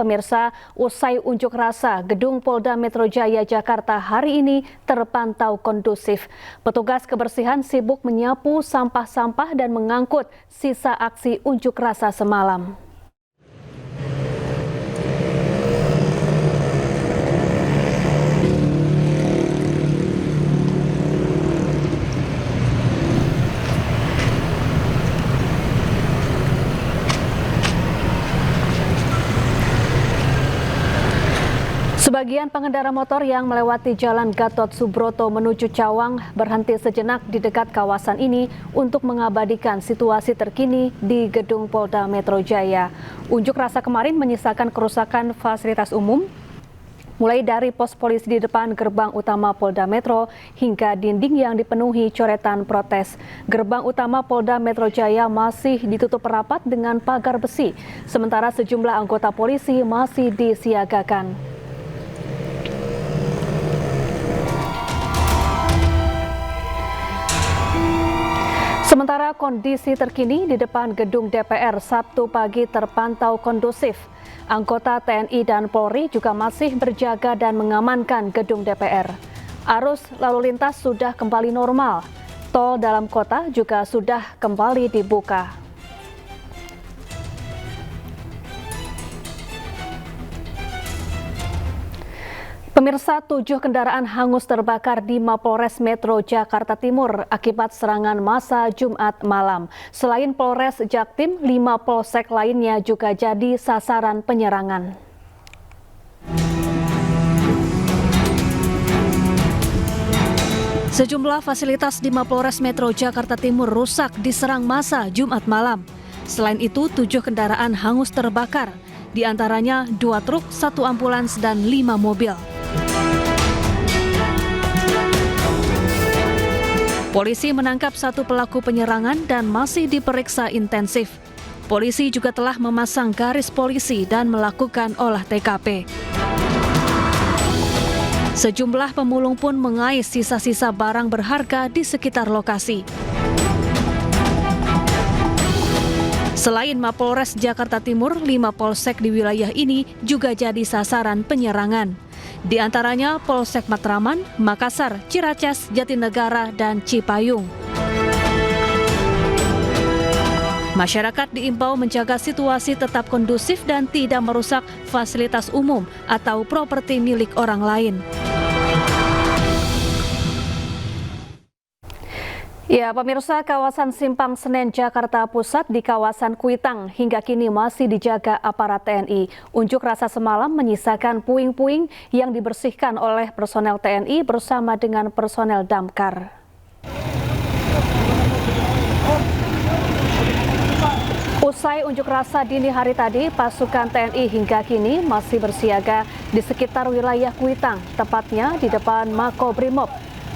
pemirsa, usai unjuk rasa, Gedung Polda Metro Jaya Jakarta hari ini terpantau kondusif. Petugas kebersihan sibuk menyapu sampah-sampah dan mengangkut sisa aksi unjuk rasa semalam. Sebagian pengendara motor yang melewati Jalan Gatot Subroto menuju Cawang berhenti sejenak di dekat kawasan ini untuk mengabadikan situasi terkini di Gedung Polda Metro Jaya. Unjuk rasa kemarin menyisakan kerusakan fasilitas umum, mulai dari pos polisi di depan gerbang utama Polda Metro hingga dinding yang dipenuhi coretan protes. Gerbang utama Polda Metro Jaya masih ditutup rapat dengan pagar besi, sementara sejumlah anggota polisi masih disiagakan. Sementara kondisi terkini di depan gedung DPR Sabtu pagi terpantau kondusif. Anggota TNI dan Polri juga masih berjaga dan mengamankan gedung DPR. Arus lalu lintas sudah kembali normal. Tol dalam kota juga sudah kembali dibuka. Pemirsa, 7 kendaraan hangus terbakar di Mapolres Metro Jakarta Timur akibat serangan massa Jumat malam. Selain Polres Jaktim, 5 polsek lainnya juga jadi sasaran penyerangan. Sejumlah fasilitas di Mapolres Metro Jakarta Timur rusak diserang massa Jumat malam. Selain itu, 7 kendaraan hangus terbakar, di antaranya 2 truk, 1 ambulans, dan 5 mobil. Polisi menangkap 1 pelaku penyerangan dan masih diperiksa intensif. Polisi juga telah memasang garis polisi dan melakukan olah TKP. Sejumlah pemulung pun mengais sisa-sisa barang berharga di sekitar lokasi. Selain Mapolres Jakarta Timur, 5 polsek di wilayah ini juga jadi sasaran penyerangan. Di antaranya Polsek Matraman, Makassar, Ciracas, Jatinegara, dan Cipayung. Masyarakat diimbau menjaga situasi tetap kondusif dan tidak merusak fasilitas umum atau properti milik orang lain. Ya, pemirsa, kawasan Simpang Senen Jakarta Pusat di kawasan Kuitang hingga kini masih dijaga aparat TNI. Unjuk rasa semalam menyisakan puing-puing yang dibersihkan oleh personel TNI bersama dengan personel damkar. Usai unjuk rasa dini hari tadi, pasukan TNI hingga kini masih bersiaga di sekitar wilayah Kuitang, tepatnya di depan Makobrimob.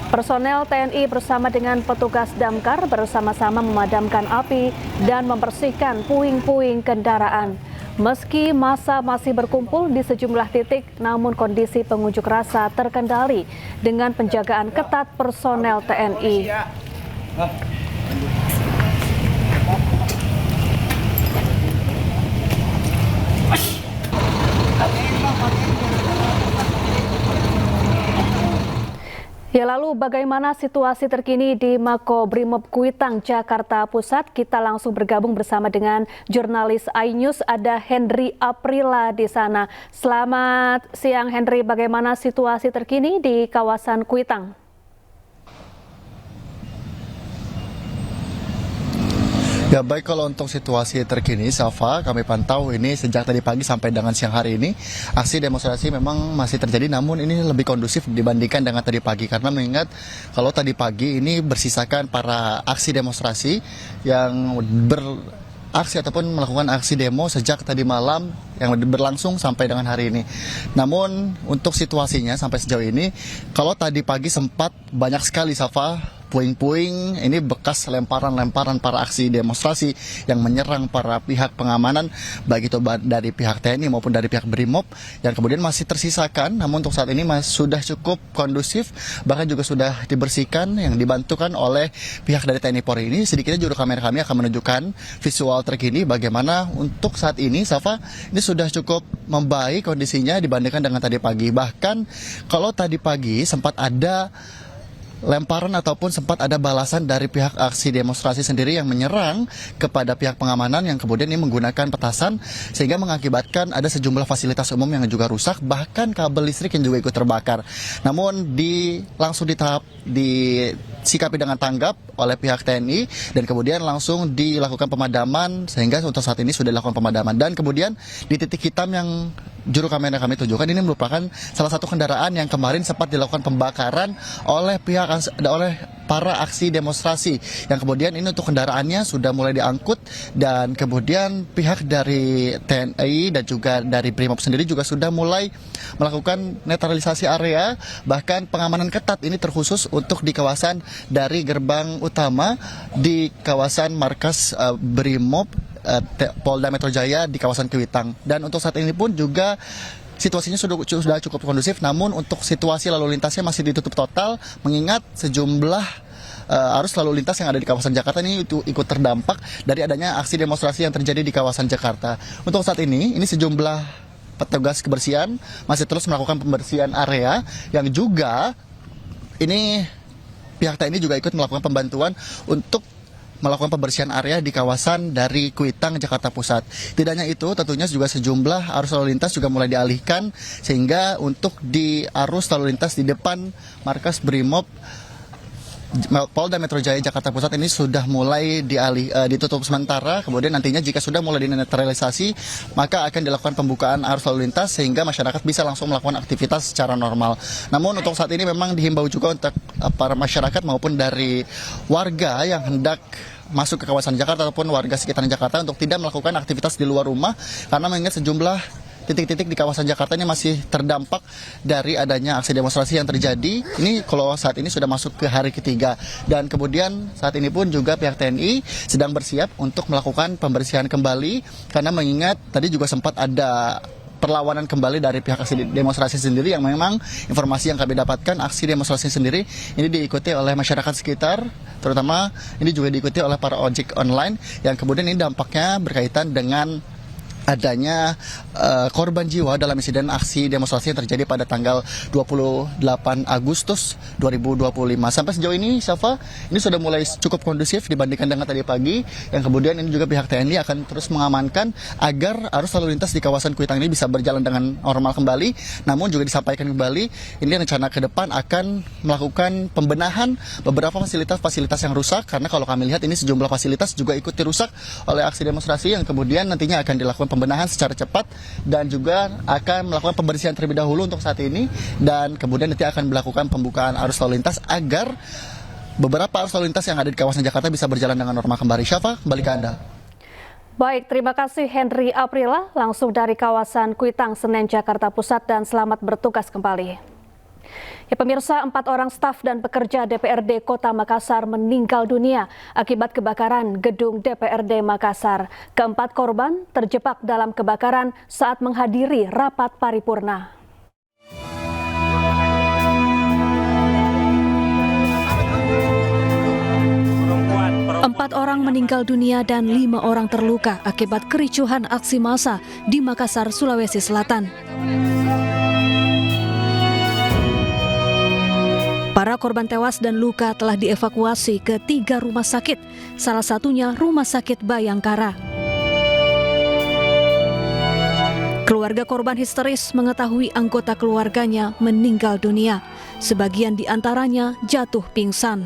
Personel TNI bersama dengan petugas damkar bersama-sama memadamkan api dan membersihkan puing-puing kendaraan. Meski massa masih berkumpul di sejumlah titik, namun kondisi pengunjuk rasa terkendali dengan penjagaan ketat personel TNI. Ya, lalu bagaimana situasi terkini di Makobrimob Kuitang, Jakarta Pusat? Kita langsung bergabung bersama dengan jurnalis iNews, ada Henry Aprila di sana. Selamat siang Henry, bagaimana situasi terkini di kawasan Kuitang? Ya baik, kalau untuk situasi terkini, Safa, kami pantau ini sejak tadi pagi sampai dengan siang hari ini, aksi demonstrasi memang masih terjadi, namun ini lebih kondusif dibandingkan dengan tadi pagi. Karena mengingat kalau tadi pagi ini bersisakan para aksi demonstrasi yang beraksi ataupun melakukan aksi demo sejak tadi malam yang berlangsung sampai dengan hari ini. Namun untuk situasinya sampai sejauh ini, kalau tadi pagi sempat banyak sekali, Safa, puing-puing ini bekas lemparan-lemparan para aksi demonstrasi yang menyerang para pihak pengamanan, baik itu dari pihak TNI maupun dari pihak BRIMOB, yang kemudian masih tersisakan. Namun untuk saat ini sudah cukup kondusif, bahkan juga sudah dibersihkan yang dibantukan oleh pihak dari TNI Polri. Ini sedikitnya juru kamera kami akan menunjukkan visual terkini bagaimana untuk saat ini, Safa, ini sudah cukup membaik kondisinya dibandingkan dengan tadi pagi. Bahkan kalau tadi pagi sempat ada lemparan ataupun sempat ada balasan dari pihak aksi demonstrasi sendiri yang menyerang kepada pihak pengamanan yang kemudian ini menggunakan petasan sehingga mengakibatkan ada sejumlah fasilitas umum yang juga rusak, bahkan kabel listrik yang juga ikut terbakar. Namun langsung disikapi dengan tanggap oleh pihak TNI dan kemudian langsung dilakukan pemadaman sehingga untuk saat ini sudah dilakukan pemadaman. Dan kemudian di titik hitam yang juru kamera kami tunjukkan ini merupakan salah satu kendaraan yang kemarin sempat dilakukan pembakaran oleh para aksi demonstrasi yang kemudian ini untuk kendaraannya sudah mulai diangkut dan kemudian pihak dari TNI dan juga dari BRIMOB sendiri juga sudah mulai melakukan netralisasi area, bahkan pengamanan ketat ini terkhusus untuk di kawasan dari gerbang utama di kawasan markas BRIMOB Polda Metro Jaya di kawasan Kuitang. Dan untuk saat ini pun juga situasinya sudah cukup kondusif, namun untuk situasi lalu lintasnya masih ditutup total mengingat sejumlah arus lalu lintas yang ada di kawasan Jakarta ini ikut terdampak dari adanya aksi demonstrasi yang terjadi di kawasan Jakarta. Untuk saat ini sejumlah petugas kebersihan masih terus melakukan pembersihan area yang juga ini pihak TNI juga ikut melakukan pembantuan untuk melakukan pembersihan area di kawasan dari Kuitang, Jakarta Pusat. Tidak hanya itu, tentunya juga sejumlah arus lalu lintas juga mulai dialihkan sehingga untuk di arus lalu lintas di depan markas BRIMOB Polda Metro Jaya Jakarta Pusat ini sudah mulai ditutup sementara. Kemudian nantinya jika sudah mulai dinetralisasi, maka akan dilakukan pembukaan arus lalu lintas sehingga masyarakat bisa langsung melakukan aktivitas secara normal. Namun untuk saat ini memang dihimbau juga untuk para masyarakat maupun dari warga yang hendak masuk ke kawasan Jakarta ataupun warga sekitar Jakarta untuk tidak melakukan aktivitas di luar rumah karena mengingat sejumlah titik-titik di kawasan Jakarta ini masih terdampak dari adanya aksi demonstrasi yang terjadi. Ini kalau saat ini sudah masuk ke hari ketiga. Dan kemudian saat ini pun juga pihak TNI sedang bersiap untuk melakukan pembersihan kembali karena mengingat tadi juga sempat ada perlawanan kembali dari pihak aksi demonstrasi sendiri yang memang informasi yang kami dapatkan aksi demonstrasi sendiri ini diikuti oleh masyarakat sekitar, terutama ini juga diikuti oleh para ojek online yang kemudian ini dampaknya berkaitan dengan adanya korban jiwa dalam insiden aksi demonstrasi yang terjadi pada tanggal 28 Agustus 2025. Sampai sejauh ini, Safa, ini sudah mulai cukup kondusif dibandingkan dengan tadi pagi, yang kemudian ini juga pihak TNI akan terus mengamankan agar arus lalu lintas di kawasan Kuitang ini bisa berjalan dengan normal kembali. Namun juga disampaikan kembali, ini rencana ke depan akan melakukan pembenahan beberapa fasilitas-fasilitas yang rusak, karena kalau kami lihat ini sejumlah fasilitas juga ikut dirusak oleh aksi demonstrasi yang kemudian nantinya akan dilakukan pembenahan secara cepat dan juga akan melakukan pembersihan terlebih dahulu untuk saat ini dan kemudian nanti akan melakukan pembukaan arus lalu lintas agar beberapa arus lalu lintas yang ada di kawasan Jakarta bisa berjalan dengan normal kembali. Syafa, kembali ke Anda. Baik, terima kasih Henry Aprila langsung dari kawasan Kuitang, Senen, Jakarta Pusat dan selamat bertugas kembali. Ya pemirsa, 4 orang staf dan pekerja DPRD Kota Makassar meninggal dunia akibat kebakaran gedung DPRD Makassar. Keempat korban terjebak dalam kebakaran saat menghadiri rapat paripurna. 4 orang meninggal dunia dan 5 orang terluka akibat kericuhan aksi massa di Makassar, Sulawesi Selatan. Para korban tewas dan luka telah dievakuasi ke 3 rumah sakit, salah satunya Rumah Sakit Bayangkara. Keluarga korban histeris mengetahui anggota keluarganya meninggal dunia. Sebagian di antaranya jatuh pingsan.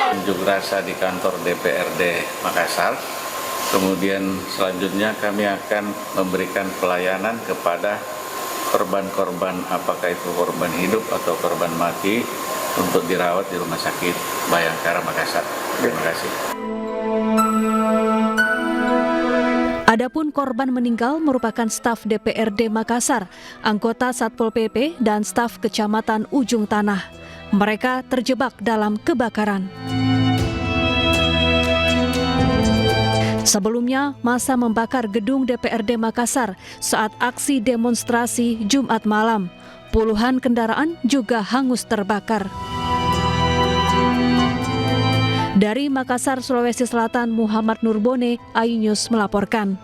Unjuk rasa di kantor DPRD Makassar. Kemudian selanjutnya kami akan memberikan pelayanan kepada korban-korban, apakah itu korban hidup atau korban mati, untuk dirawat di Rumah Sakit Bayangkara Makassar. Terima kasih. Adapun korban meninggal merupakan staf DPRD Makassar, anggota Satpol PP, dan staf Kecamatan Ujung Tanah. Mereka terjebak dalam kebakaran. Sebelumnya, massa membakar gedung DPRD Makassar saat aksi demonstrasi Jumat malam. Puluhan kendaraan juga hangus terbakar. Dari Makassar, Sulawesi Selatan, Muhammad Nurbone, iNews melaporkan.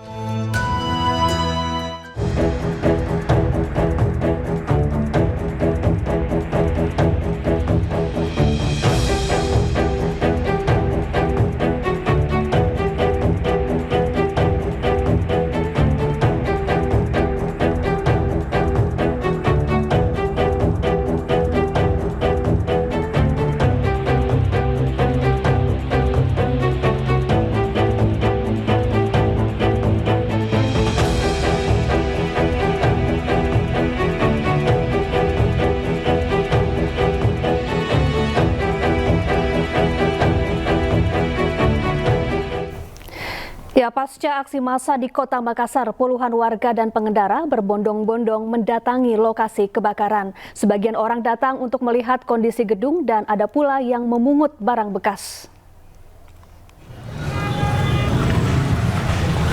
Ya, pasca aksi massa di Kota Makassar, puluhan warga dan pengendara berbondong-bondong mendatangi lokasi kebakaran. Sebagian orang datang untuk melihat kondisi gedung dan ada pula yang memungut barang bekas.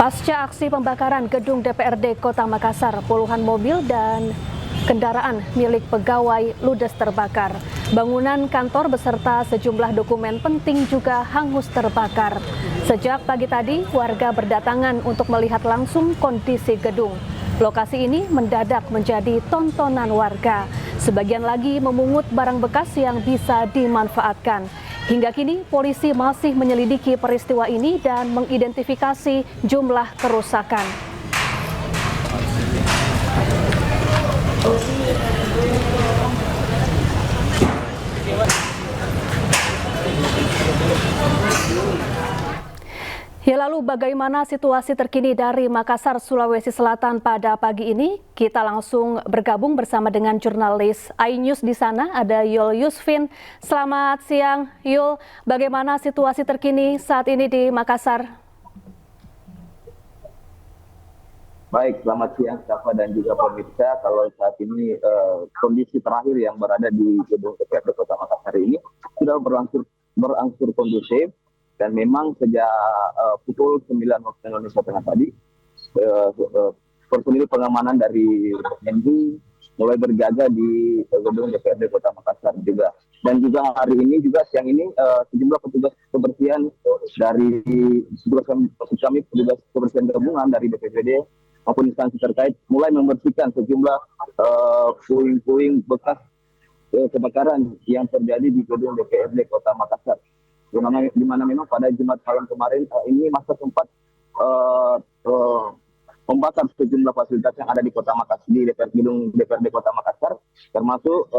Pasca aksi pembakaran gedung DPRD Kota Makassar, puluhan mobil dan kendaraan milik pegawai ludes terbakar. Bangunan kantor beserta sejumlah dokumen penting juga hangus terbakar. Sejak pagi tadi, warga berdatangan untuk melihat langsung kondisi gedung. Lokasi ini mendadak menjadi tontonan warga. Sebagian lagi memungut barang bekas yang bisa dimanfaatkan. Hingga kini, polisi masih menyelidiki peristiwa ini dan mengidentifikasi jumlah kerusakan. Ya, lalu bagaimana situasi terkini dari Makassar, Sulawesi Selatan pada pagi ini? Kita langsung bergabung bersama dengan jurnalis iNews di sana, ada Yul Yusfin. Selamat siang, Yul. Bagaimana situasi terkini saat ini di Makassar? Baik, selamat siang Safa dan juga pemirsa. Kalau saat ini kondisi terakhir yang berada di gedung DPRD Kota Makassar ini sudah berangsur kondusif. Dan memang sejak pukul 9 waktu Indonesia Tengah tadi, personil pengamanan dari TNI mulai berjaga di gedung DPRD Kota Makassar juga. Dan juga hari ini juga siang ini sejumlah petugas kebersihan dari petugas kebersihan gabungan dari BPBD maupun instansi terkait mulai membersihkan sejumlah puing-puing bekas kebakaran yang terjadi di gedung DPRD Kota Makassar. Di mana memang pada Jumat malam kemarin ini masa sempat membakar sejumlah fasilitas yang ada di Kota Makassar, di gedung DPRD Kota Makassar, termasuk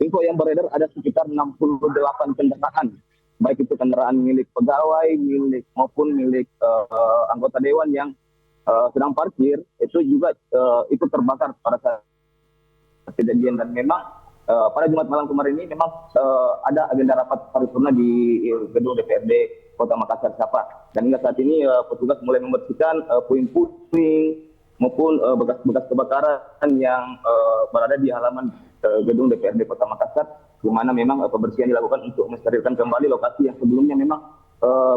info yang beredar ada sekitar 68 kendaraan, baik itu kendaraan milik pegawai, maupun milik anggota dewan yang sedang parkir, itu juga ikut terbakar pada saat kejadian. Dan memang pada Jumat malam kemarin ini memang ada agenda rapat paripurna di gedung DPRD Kota Makassar Sapa. Dan hingga saat ini petugas mulai membersihkan puing-puing maupun bekas-bekas kebakaran yang berada di halaman gedung DPRD Kota Makassar, di mana memang pembersihan dilakukan untuk mensterilkan kembali lokasi yang sebelumnya memang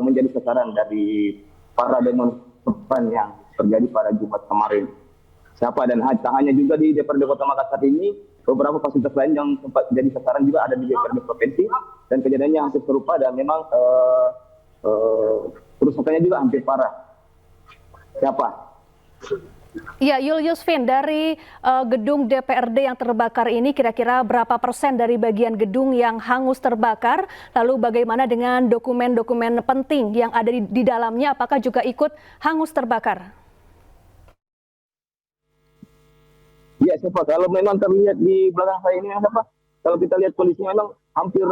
menjadi sasaran dari para demonstran yang terjadi pada Jumat kemarin. Siapa dan tak hanya juga di DPRD Kota Makassar ini, beberapa fasilitas lain yang sempat jadi sasaran juga ada di DPRD Provinsi, dan kejadiannya hampir serupa dan memang kerusakannya juga hampir parah. Siapa? Ya, Yul Yusfin, dari gedung DPRD yang terbakar ini kira-kira berapa persen dari bagian gedung yang hangus terbakar? Lalu bagaimana dengan dokumen-dokumen penting yang ada di dalamnya, apakah juga ikut hangus terbakar? Ya, Siapa, kalau memang terlihat di belakang saya ini, Siapa, kalau kita lihat kondisinya memang hampir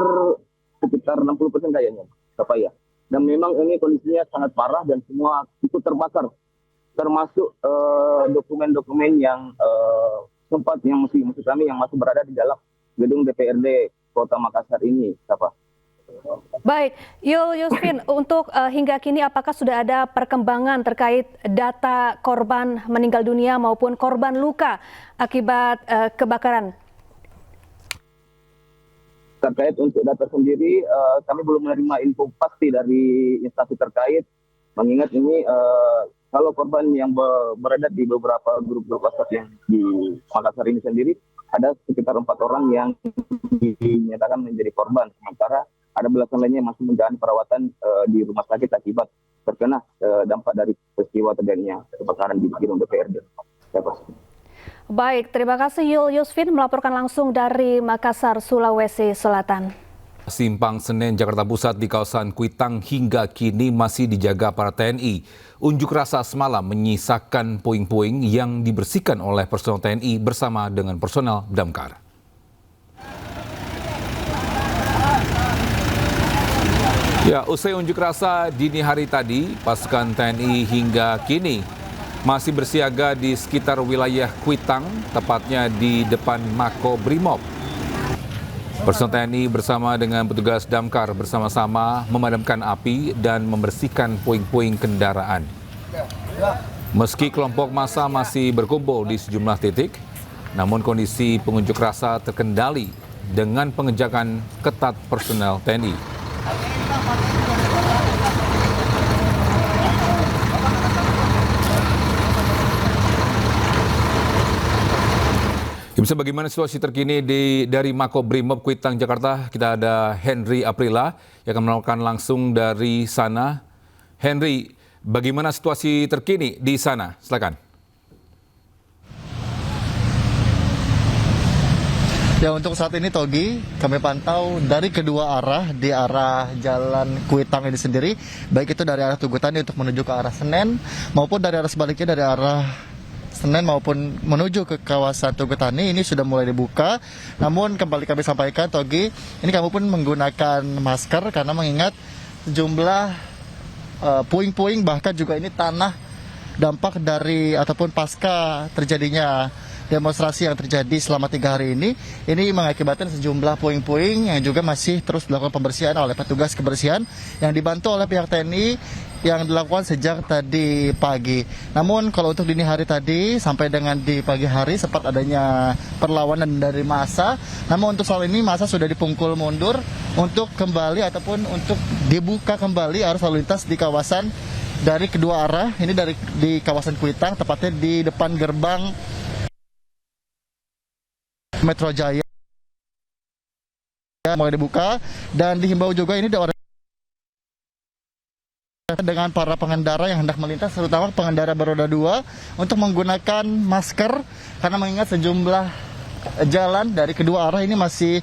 sekitar 60% kayaknya, Siapa ya. Dan memang ini kondisinya sangat parah dan semua ikut terbakar. termasuk dokumen-dokumen yang maksud kami yang masih berada di dalam gedung DPRD Kota Makassar ini, Safa. Baik, Yusfin, untuk hingga kini apakah sudah ada perkembangan terkait data korban meninggal dunia maupun korban luka akibat kebakaran? Terkait untuk data sendiri, kami belum menerima info pasti dari instansi terkait, mengingat ini kalau korban yang berada di beberapa grup-grup WhatsApp yang di Makassar ini sendiri, ada sekitar 4 orang yang dinyatakan menjadi korban, sementara ada belasan lainnya yang masih menjalani perawatan di rumah sakit akibat terkena dampak dari peristiwa terjadinya kebakaran di gedung DPRD. Baik, terima kasih Yusfin melaporkan langsung dari Makassar, Sulawesi Selatan. Simpang Senen, Jakarta Pusat di kawasan Kuitang hingga kini masih dijaga para TNI. Unjuk rasa semalam menyisakan puing-puing yang dibersihkan oleh personel TNI bersama dengan personel damkar. Ya, usai unjuk rasa dini hari tadi, pasukan TNI hingga kini masih bersiaga di sekitar wilayah Kuitang, tepatnya di depan Mako Brimob. Personel TNI bersama dengan petugas damkar bersama-sama memadamkan api dan membersihkan puing-puing kendaraan. Meski kelompok massa masih berkumpul di sejumlah titik, namun kondisi pengunjuk rasa terkendali dengan pengejakan ketat personel TNI. Bisa bagaimana situasi terkini dari Mako Brimob Kuitang, Jakarta? Kita ada Henry Aprila yang akan melakukan langsung dari sana. Henry, bagaimana situasi terkini di sana? Silakan. Ya, untuk saat ini Togi, kami pantau dari kedua arah, di arah jalan Kuitang ini sendiri, baik itu dari arah Tugutani untuk menuju ke arah Senen, maupun dari arah sebaliknya dari arah Senen maupun menuju ke kawasan Tugutani ini sudah mulai dibuka. Namun kembali kami sampaikan Togi, ini kami pun menggunakan masker karena mengingat sejumlah puing-puing bahkan juga ini tanah dampak dari ataupun pasca terjadinya demonstrasi yang terjadi selama 3 hari ini mengakibatkan sejumlah puing-puing yang juga masih terus dilakukan pembersihan oleh petugas kebersihan yang dibantu oleh pihak TNI yang dilakukan sejak tadi pagi. Namun kalau untuk dini hari tadi sampai dengan di pagi hari sempat adanya perlawanan dari massa. Namun untuk soal ini massa sudah dipungkul mundur untuk kembali ataupun untuk dibuka kembali arus lalu lintas di kawasan dari kedua arah. Ini di kawasan Kuitang, tepatnya di depan gerbang Metro Jaya mulai dibuka, dan dihimbau juga ini dengan para pengendara yang hendak melintas, terutama pengendara beroda 2 untuk menggunakan masker karena mengingat sejumlah jalan dari kedua arah ini masih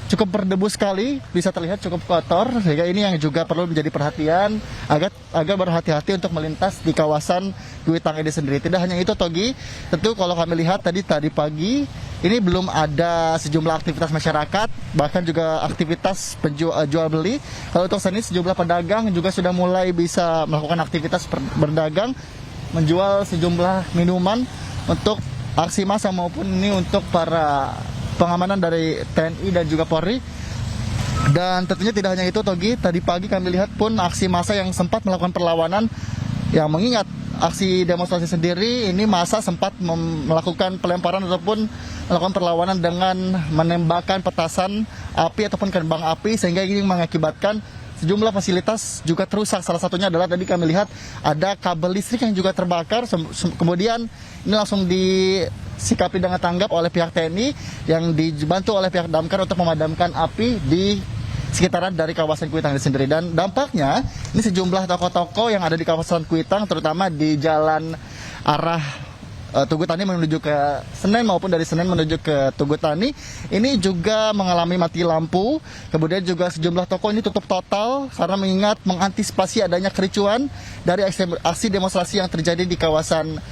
cukup berdebu sekali, bisa terlihat cukup kotor, sehingga ini yang juga perlu menjadi perhatian agar berhati-hati untuk melintas di kawasan Kuitang ini sendiri. Tidak hanya itu Togi, tentu kalau kami lihat tadi pagi ini belum ada sejumlah aktivitas masyarakat, bahkan juga aktivitas jual beli. Kalau untuk saat ini sejumlah pedagang juga sudah mulai bisa melakukan aktivitas berdagang, menjual sejumlah minuman untuk aksi massa maupun ini untuk para pengamanan dari TNI dan juga Polri. Dan tentunya tidak hanya itu Togi, tadi pagi kami lihat pun aksi massa yang sempat melakukan perlawanan, yang mengingat aksi demonstrasi sendiri ini massa sempat melakukan pelemparan ataupun melakukan perlawanan dengan menembakkan petasan api ataupun kembang api, sehingga ini mengakibatkan sejumlah fasilitas juga terusak. Salah satunya adalah tadi kami lihat ada kabel listrik yang juga terbakar. Kemudian ini langsung disikapi dengan tanggap oleh pihak TNI yang dibantu oleh pihak damkar untuk memadamkan api di sekitaran dari kawasan Kuitang ini sendiri. Dan dampaknya ini sejumlah toko-toko yang ada di kawasan Kuitang, terutama di jalan arah Tugutani menuju ke Senen maupun dari Senen menuju ke Tugutani, ini juga mengalami mati lampu. Kemudian juga sejumlah toko ini tutup total karena mengantisipasi adanya kericuan dari aksi demonstrasi yang terjadi di kawasan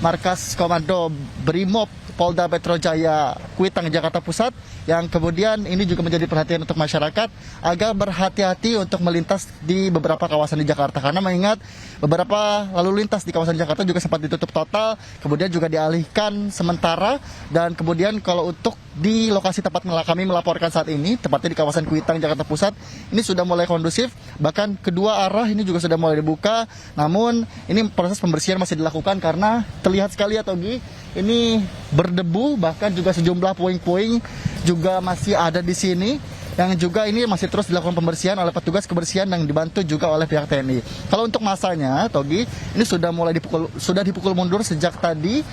markas komando Brimob Polda Metro Jaya Kuitang Jakarta Pusat, yang kemudian ini juga menjadi perhatian untuk masyarakat agar berhati-hati untuk melintas di beberapa kawasan di Jakarta, karena mengingat beberapa lalu lintas di kawasan Jakarta juga sempat ditutup total, kemudian juga dialihkan sementara, dan kemudian kalau untuk di lokasi tempat kami melaporkan saat ini, tepatnya di kawasan Kuitang Jakarta Pusat, ini sudah mulai kondusif, bahkan kedua arah ini juga sudah mulai dibuka. Namun ini proses pembersihan masih dilakukan karena terlihat sekali ya Togi, ini berdebu, bahkan juga sejumlah puing-puing juga masih ada di sini, yang juga ini masih terus dilakukan pembersihan oleh petugas kebersihan yang dibantu juga oleh pihak TNI. Kalau untuk masanya, Togi, ini sudah mulai dipukul mundur sejak tadi,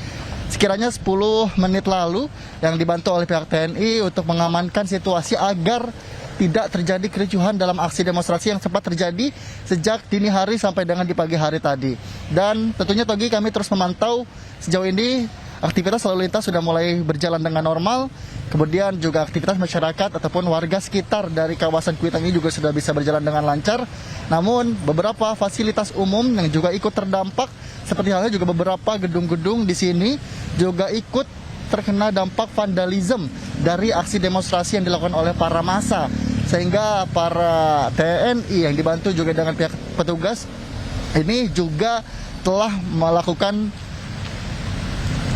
sekiranya 10 menit lalu, yang dibantu oleh pihak TNI untuk mengamankan situasi agar tidak terjadi kericuhan dalam aksi demonstrasi yang sempat terjadi sejak dini hari sampai dengan di pagi hari tadi. Dan tentunya Togi, kami terus memantau sejauh ini aktivitas lalu lintas sudah mulai berjalan dengan normal, kemudian juga aktivitas masyarakat ataupun warga sekitar dari kawasan Kuitang ini juga sudah bisa berjalan dengan lancar. Namun beberapa fasilitas umum yang juga ikut terdampak, seperti halnya juga beberapa gedung-gedung di sini juga ikut terkena dampak vandalisme dari aksi demonstrasi yang dilakukan oleh para massa, sehingga para TNI yang dibantu juga dengan pihak petugas ini juga telah melakukan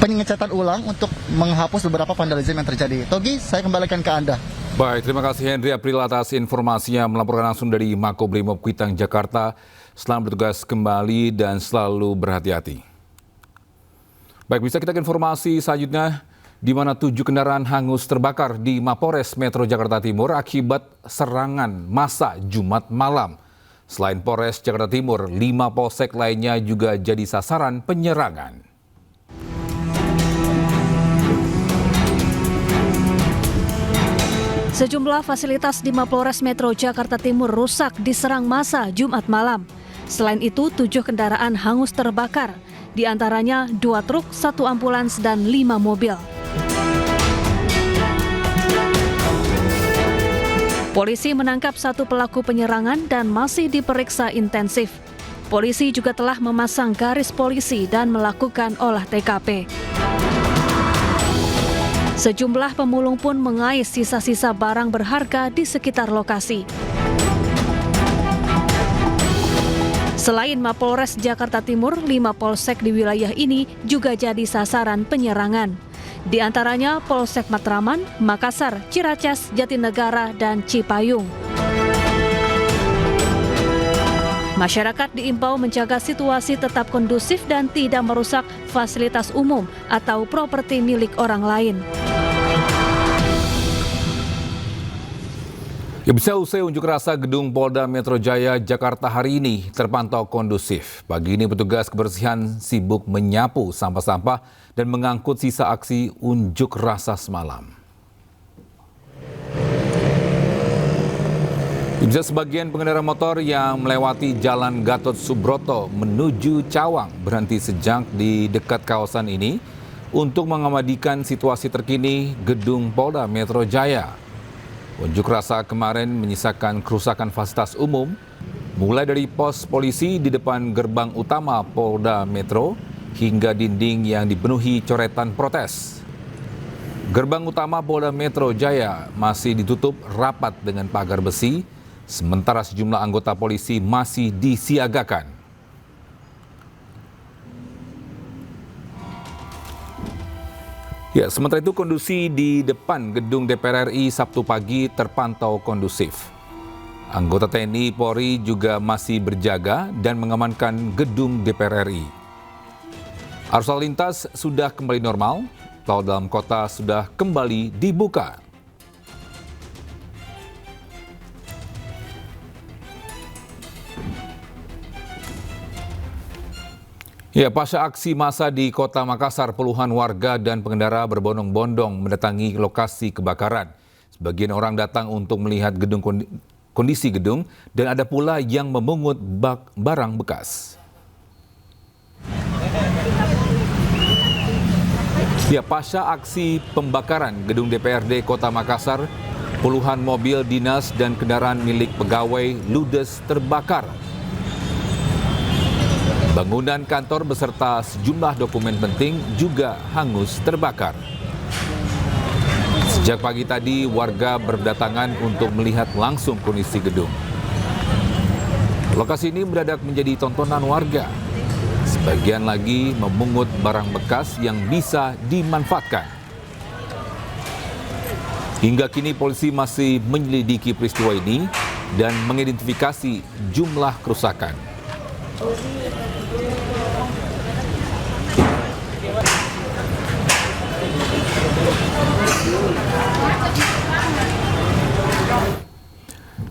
pengecatan ulang untuk menghapus beberapa vandalisme yang terjadi. Togi, saya kembalikan ke Anda. Baik, terima kasih Henry April atas informasinya melaporkan langsung dari Makobrimob Kuitang, Jakarta. Selamat bertugas kembali dan selalu berhati-hati. Baik, bisa kita ke informasi selanjutnya, di mana 7 kendaraan hangus terbakar di Mapores Metro Jakarta Timur akibat serangan massa Jumat malam. Selain Polres Jakarta Timur, 5 polsek lainnya juga jadi sasaran penyerangan. Sejumlah fasilitas di Mapolres Metro Jakarta Timur rusak diserang massa Jumat malam. Selain itu, 7 kendaraan hangus terbakar, di antaranya 2 truk, 1 ambulans, dan 5 mobil. Polisi menangkap 1 pelaku penyerangan dan masih diperiksa intensif. Polisi juga telah memasang garis polisi dan melakukan olah TKP. Sejumlah pemulung pun mengais sisa-sisa barang berharga di sekitar lokasi. Selain Mapolres Jakarta Timur, 5 polsek di wilayah ini juga jadi sasaran penyerangan. Di antaranya Polsek Matraman, Makassar, Ciracas, Jatinegara, dan Cipayung. Masyarakat diimbau menjaga situasi tetap kondusif dan tidak merusak fasilitas umum atau properti milik orang lain. Ya, bisa usai unjuk rasa gedung Polda Metro Jaya Jakarta hari ini terpantau kondusif. Pagi ini petugas kebersihan sibuk menyapu sampah-sampah dan mengangkut sisa aksi unjuk rasa semalam. Bisa sebagian pengendara motor yang melewati Jalan Gatot Subroto menuju Cawang berhenti sejak di dekat kawasan ini untuk mengabadikan situasi terkini gedung Polda Metro Jaya. Unjuk rasa kemarin menyisakan kerusakan fasilitas umum, mulai dari pos polisi di depan gerbang utama Polda Metro hingga dinding yang dipenuhi coretan protes. Gerbang utama Polda Metro Jaya masih ditutup rapat dengan pagar besi, sementara sejumlah anggota polisi masih disiagakan. Ya, sementara itu kondisi di depan gedung DPR RI Sabtu pagi terpantau kondusif. Anggota TNI Polri juga masih berjaga dan mengamankan gedung DPR RI. Arus lalu lintas sudah kembali normal, tol dalam kota sudah kembali dibuka. Ya, pasca aksi massa di Kota Makassar, puluhan warga dan pengendara berbondong-bondong mendatangi lokasi kebakaran. Sebagian orang datang untuk melihat kondisi gedung dan ada pula yang memungut barang bekas. Ya, pasca aksi pembakaran gedung DPRD Kota Makassar, puluhan mobil dinas dan kendaraan milik pegawai ludes terbakar. Bangunan kantor beserta sejumlah dokumen penting juga hangus terbakar. Sejak pagi tadi, warga berdatangan untuk melihat langsung kondisi gedung. Lokasi ini mendadak menjadi tontonan warga. Sebagian lagi memungut barang bekas yang bisa dimanfaatkan. Hingga kini polisi masih menyelidiki peristiwa ini dan mengidentifikasi jumlah kerusakan.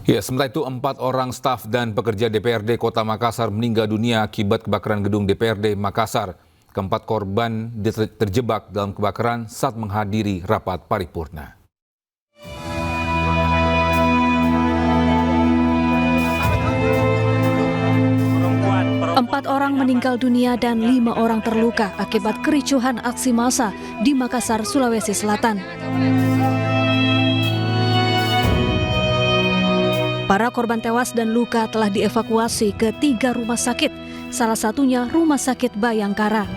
Ya, sementara itu 4 orang staf dan pekerja DPRD Kota Makassar meninggal dunia akibat kebakaran gedung DPRD Makassar. Keempat korban terjebak dalam kebakaran saat menghadiri rapat paripurna. 4 orang meninggal dunia dan 5 orang terluka akibat kericuhan aksi massa di Makassar, Sulawesi Selatan. Para korban tewas dan luka telah dievakuasi ke 3 rumah sakit, salah satunya Rumah Sakit Bayangkara.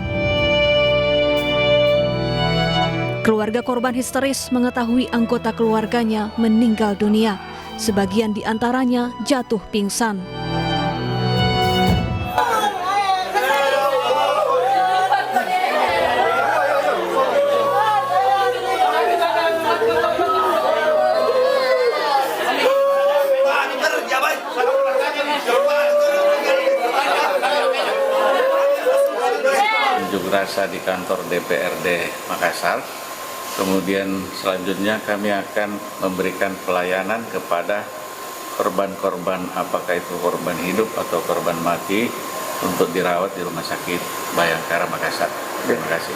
Keluarga korban histeris mengetahui anggota keluarganya meninggal dunia. Sebagian di antaranya jatuh pingsan. Unjuk rasa di kantor DPRD Makassar. Kemudian selanjutnya kami akan memberikan pelayanan kepada korban-korban, apakah itu korban hidup atau korban mati, untuk dirawat di Rumah Sakit Bayangkara Makassar. Terima kasih.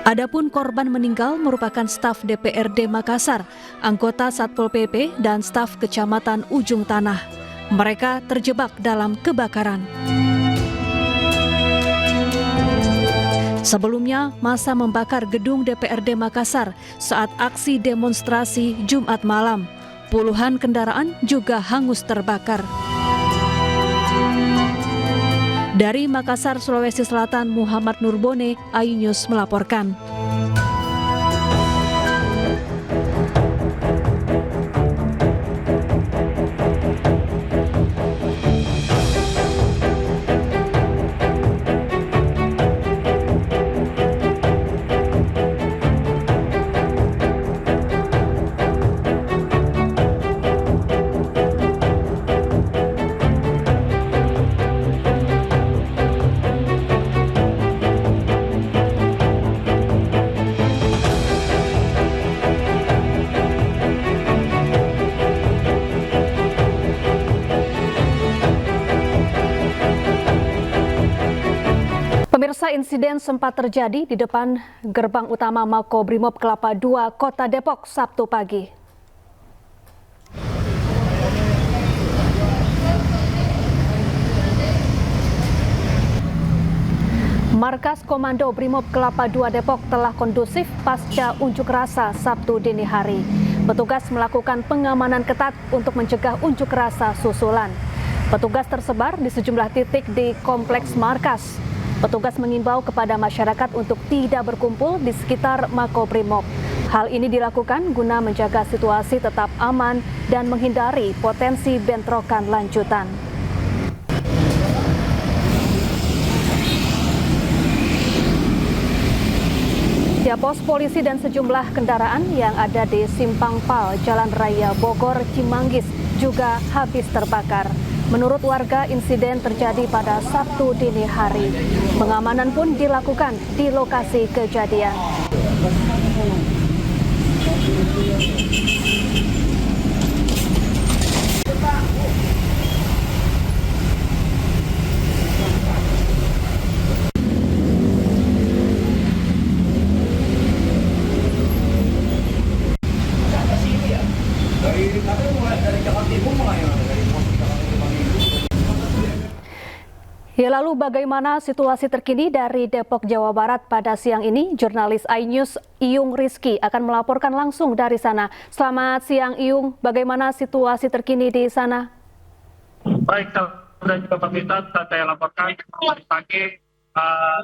Adapun korban meninggal merupakan staf DPRD Makassar, anggota Satpol PP, dan staf Kecamatan Ujung Tanah. Mereka terjebak dalam kebakaran. Sebelumnya, massa membakar gedung DPRD Makassar saat aksi demonstrasi Jumat malam. Puluhan kendaraan juga hangus terbakar. Dari Makassar, Sulawesi Selatan, Muhammad Nurbone, iNews melaporkan. Pemirsa, insiden sempat terjadi di depan gerbang utama Makobrimob Kelapa II, Kota Depok, Sabtu pagi. Markas Komando Brimob Kelapa II Depok telah kondusif pasca unjuk rasa Sabtu dini hari. Petugas melakukan pengamanan ketat untuk mencegah unjuk rasa susulan. Petugas tersebar di sejumlah titik di kompleks markas. Petugas mengimbau kepada masyarakat untuk tidak berkumpul di sekitar Makobrimob. Hal ini dilakukan guna menjaga situasi tetap aman dan menghindari potensi bentrokan lanjutan. Ya, pos polisi dan sejumlah kendaraan yang ada di Simpang Pal, Jalan Raya Bogor, Cimanggis juga habis terbakar. Menurut warga, insiden terjadi pada Sabtu dini hari. Pengamanan pun dilakukan di lokasi kejadian. Ya, lalu bagaimana situasi terkini dari Depok, Jawa Barat pada siang ini? Jurnalis iNews Iyung Rizky akan melaporkan langsung dari sana. Selamat siang Iyung, bagaimana situasi terkini di sana? Baik, dan juga pemirsa, saya laporkan tadi pagi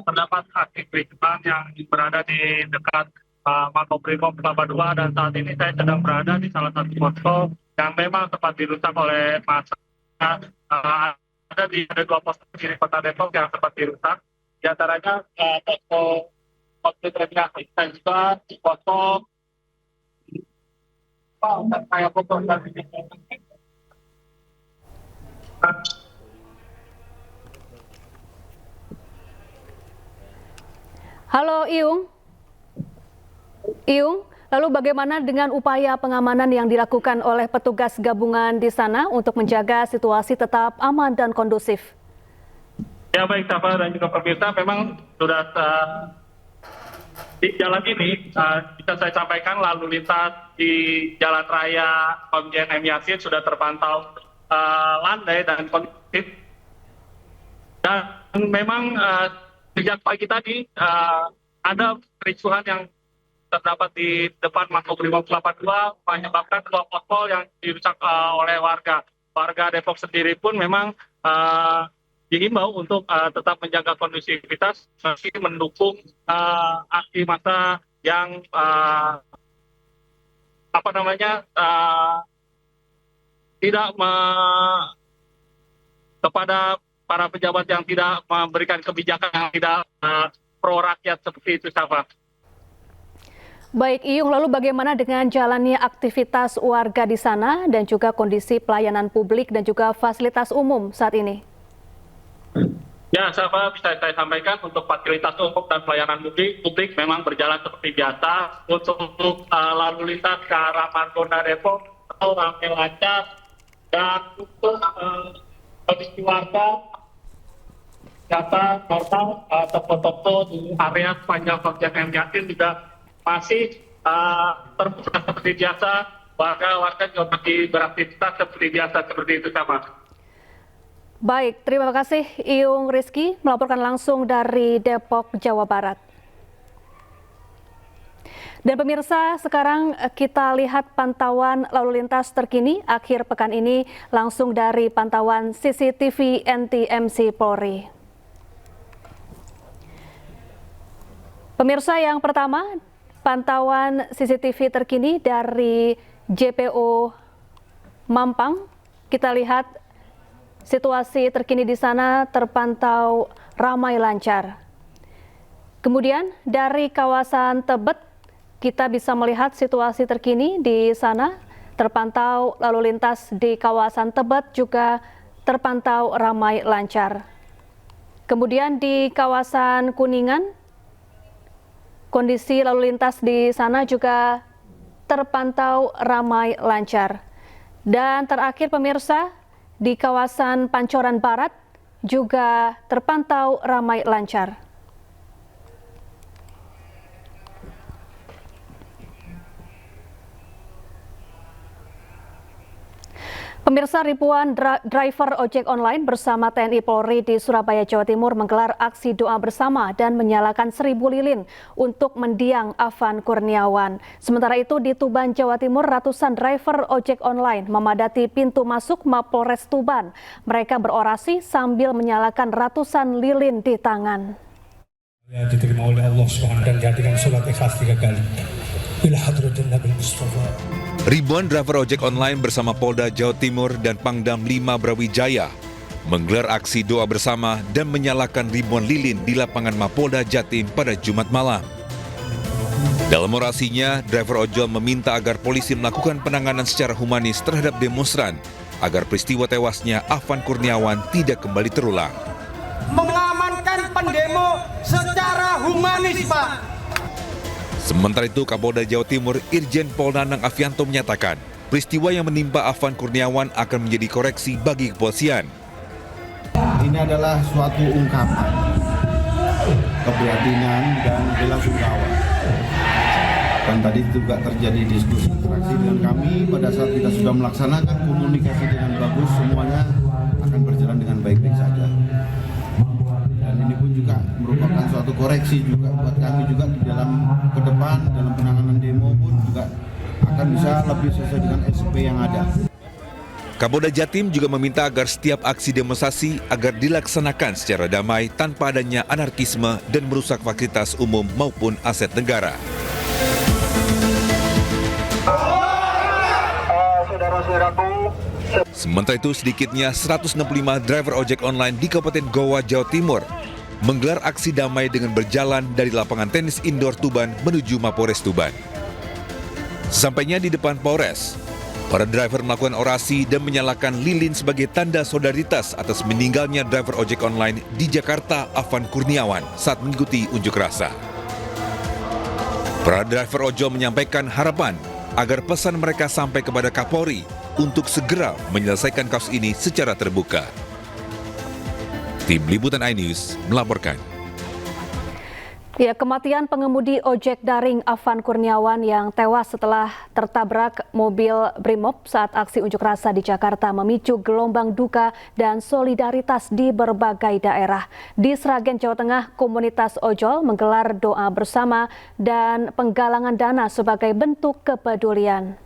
terdapat aksi kericuhan yang berada di dekat Makobrimob Kelapa II, dan saat ini saya sedang berada di salah satu posko yang memang sempat dirusak oleh massa. Ada dua posko di Kota Depok yang sempat dirusak, di antaranya posko konflik remediasi dan juga posko kayak posko Halo Iung. Iung, lalu bagaimana dengan upaya pengamanan yang dilakukan oleh petugas gabungan di sana untuk menjaga situasi tetap aman dan kondusif? Ya baik, Safa dan juga pemirsa, memang sudah di jalan ini bisa saya sampaikan lalu lintas di Jalan Raya Komjen M. Yasin sudah terpantau landai dan kondusif. Dan memang sejak pagi tadi ada kericuhan yang terdapat di depan Makobrimob Kelapa II menyebabkan dua posko yang dirusak oleh warga. Warga Depok sendiri pun memang dihimbau untuk tetap menjaga kondusivitas meski mendukung aksi massa yang tidak kepada para pejabat yang tidak memberikan kebijakan yang tidak pro rakyat seperti itu, Safa. Baik, Iyung, lalu bagaimana dengan jalannya aktivitas warga di sana dan juga kondisi pelayanan publik dan juga fasilitas umum saat ini? Ya, Safa, bisa saya sampaikan untuk fasilitas umum dan pelayanan publik memang berjalan seperti biasa. Untuk lalu lintas ke arah Margonda Depok ramai lancar, dan untuk kondisi warga data normal toko-toko di area sepanjang Komjen M. Yasin juga masih terbuka seperti biasa. Warga juga masih beraktivitas seperti biasa, seperti itu, sama. Baik, terima kasih Iyung Rizky melaporkan langsung dari Depok, Jawa Barat. Dan pemirsa, sekarang kita lihat pantauan lalu lintas terkini akhir pekan ini langsung dari pantauan CCTV NTMC Polri. Pemirsa, yang pertama, pantauan CCTV terkini dari JPO Mampang. Kita lihat situasi terkini di sana terpantau ramai lancar. Kemudian dari kawasan Tebet, kita bisa melihat situasi terkini di sana terpantau lalu lintas di kawasan Tebet juga terpantau ramai lancar. Kemudian di kawasan Kuningan, kondisi lalu lintas di sana juga terpantau ramai lancar. Dan terakhir pemirsa, di kawasan Pancoran Barat juga terpantau ramai lancar. Pemirsa, ribuan driver ojek online bersama TNI Polri di Surabaya, Jawa Timur menggelar aksi doa bersama dan menyalakan 1000 lilin untuk mendiang Afan Kurniawan. Sementara itu di Tuban, Jawa Timur, ratusan driver ojek online memadati pintu masuk Mapolres Tuban. Mereka berorasi sambil menyalakan ratusan lilin di tangan. Ya, diterima oleh Allah SWT dan dijadikan sholat ikhlas 3 kali. Ila hadratin Nabi Mustafa. Ribuan driver ojek online bersama Polda Jawa Timur dan Pangdam 5 Brawijaya menggelar aksi doa bersama dan menyalakan ribuan lilin di lapangan Mapolda Jatim pada Jumat malam. Dalam orasinya, driver ojol meminta agar polisi melakukan penanganan secara humanis terhadap demonstran agar peristiwa tewasnya Afan Kurniawan tidak kembali terulang. Mengamankan pendemo secara humanis, Pak. Sementara itu, Kapolda Jawa Timur Irjen Pol Nanang Afianto menyatakan peristiwa yang menimpa Afan Kurniawan akan menjadi koreksi bagi kepolisian. Ini adalah suatu ungkapan keprihatinan dan bela sungkawa. Dan tadi juga terjadi diskusi interaksi dengan kami pada saat kita sudah melaksanakan komunikasi dengan bagus, semuanya akan berjalan dengan baik-baik saja. Dan ini pun juga merupakan suatu koreksi juga buat kami juga di dalam ke depan dalam penanganan demo pun juga akan bisa lebih sesuai dengan SOP yang ada. Kapolda Jatim juga meminta agar setiap aksi demonstrasi agar dilaksanakan secara damai tanpa adanya anarkisme dan merusak fasilitas umum maupun aset negara. Sementara itu, sedikitnya 165 driver ojek online di Kabupaten Goa, Jawa Timur menggelar aksi damai dengan berjalan dari lapangan tenis indoor Tuban menuju Mapores Tuban. Sesampainya di depan Polres, para driver melakukan orasi dan menyalakan lilin sebagai tanda solidaritas atas meninggalnya driver ojek online di Jakarta, Afan Kurniawan, saat mengikuti unjuk rasa. Para driver ojol menyampaikan harapan agar pesan mereka sampai kepada Kapolri untuk segera menyelesaikan kasus ini secara terbuka. Tim Liputan iNews melaporkan. Ya, kematian pengemudi ojek daring Afan Kurniawan yang tewas setelah tertabrak mobil Brimob saat aksi unjuk rasa di Jakarta memicu gelombang duka dan solidaritas di berbagai daerah. Di Sragen, Jawa Tengah, komunitas ojol menggelar doa bersama dan penggalangan dana sebagai bentuk kepedulian.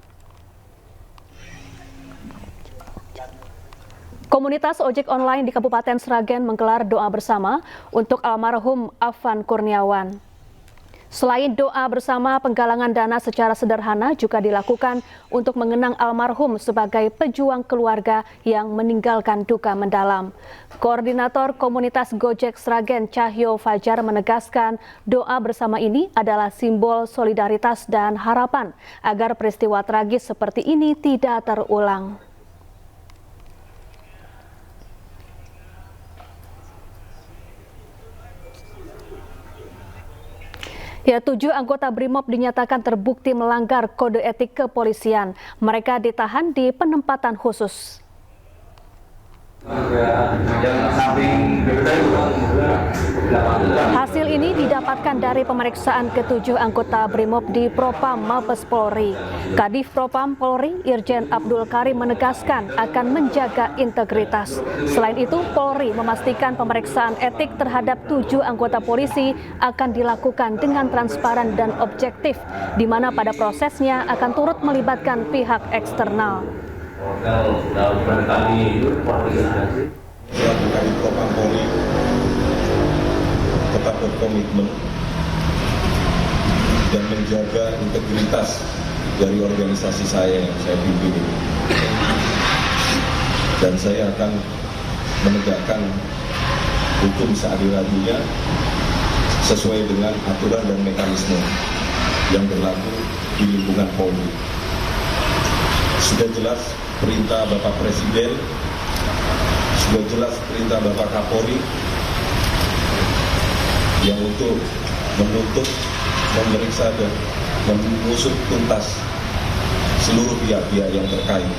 Komunitas ojek online di Kabupaten Sragen menggelar doa bersama untuk almarhum Afan Kurniawan. Selain doa bersama, penggalangan dana secara sederhana juga dilakukan untuk mengenang almarhum sebagai pejuang keluarga yang meninggalkan duka mendalam. Koordinator Komunitas Gojek Sragen, Cahyo Fajar, menegaskan doa bersama ini adalah simbol solidaritas dan harapan agar peristiwa tragis seperti ini tidak terulang. Ya, 7 anggota Brimob dinyatakan terbukti melanggar kode etik kepolisian. Mereka ditahan di penempatan khusus. Hasil ini didapatkan dari pemeriksaan ke-7 anggota Brimob di Propam Mabes Polri. Kadif Propam Polri Irjen Abdul Karim menegaskan akan menjaga integritas. Selain itu, Polri memastikan pemeriksaan etik terhadap 7 anggota polisi akan dilakukan dengan transparan dan objektif, di mana pada prosesnya akan turut melibatkan pihak eksternal. Propam Polri tetap berkomitmen dan menjaga integritas dari organisasi saya yang saya pimpin ini. Dan saya akan menegakkan hukum seadil-adilnya sesuai dengan aturan dan mekanisme yang berlaku di lingkungan Polri. Sudah jelas perintah Bapak Presiden, sudah jelas perintah Bapak Kapolri yang untuk menuntut, memeriksa dan mengusut tuntas seluruh pihak-pihak yang terkait.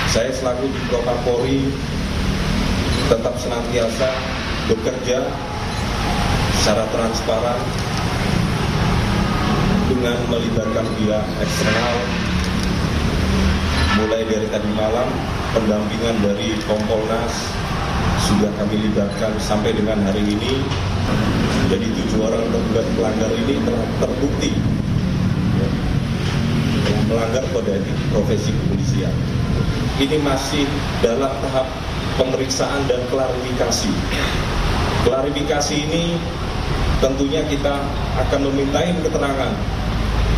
Saya selaku di Propam Polri tetap senantiasa bekerja secara transparan dengan melibatkan pihak eksternal, mulai dari tadi malam pendampingan dari Kompolnas sudah kami libatkan sampai dengan hari ini. Jadi 7 orang terduga pelanggar ini terbukti melanggar kode etik profesi kepolisian. Ini masih dalam tahap pemeriksaan dan klarifikasi. Klarifikasi ini tentunya kita akan memintain keterangan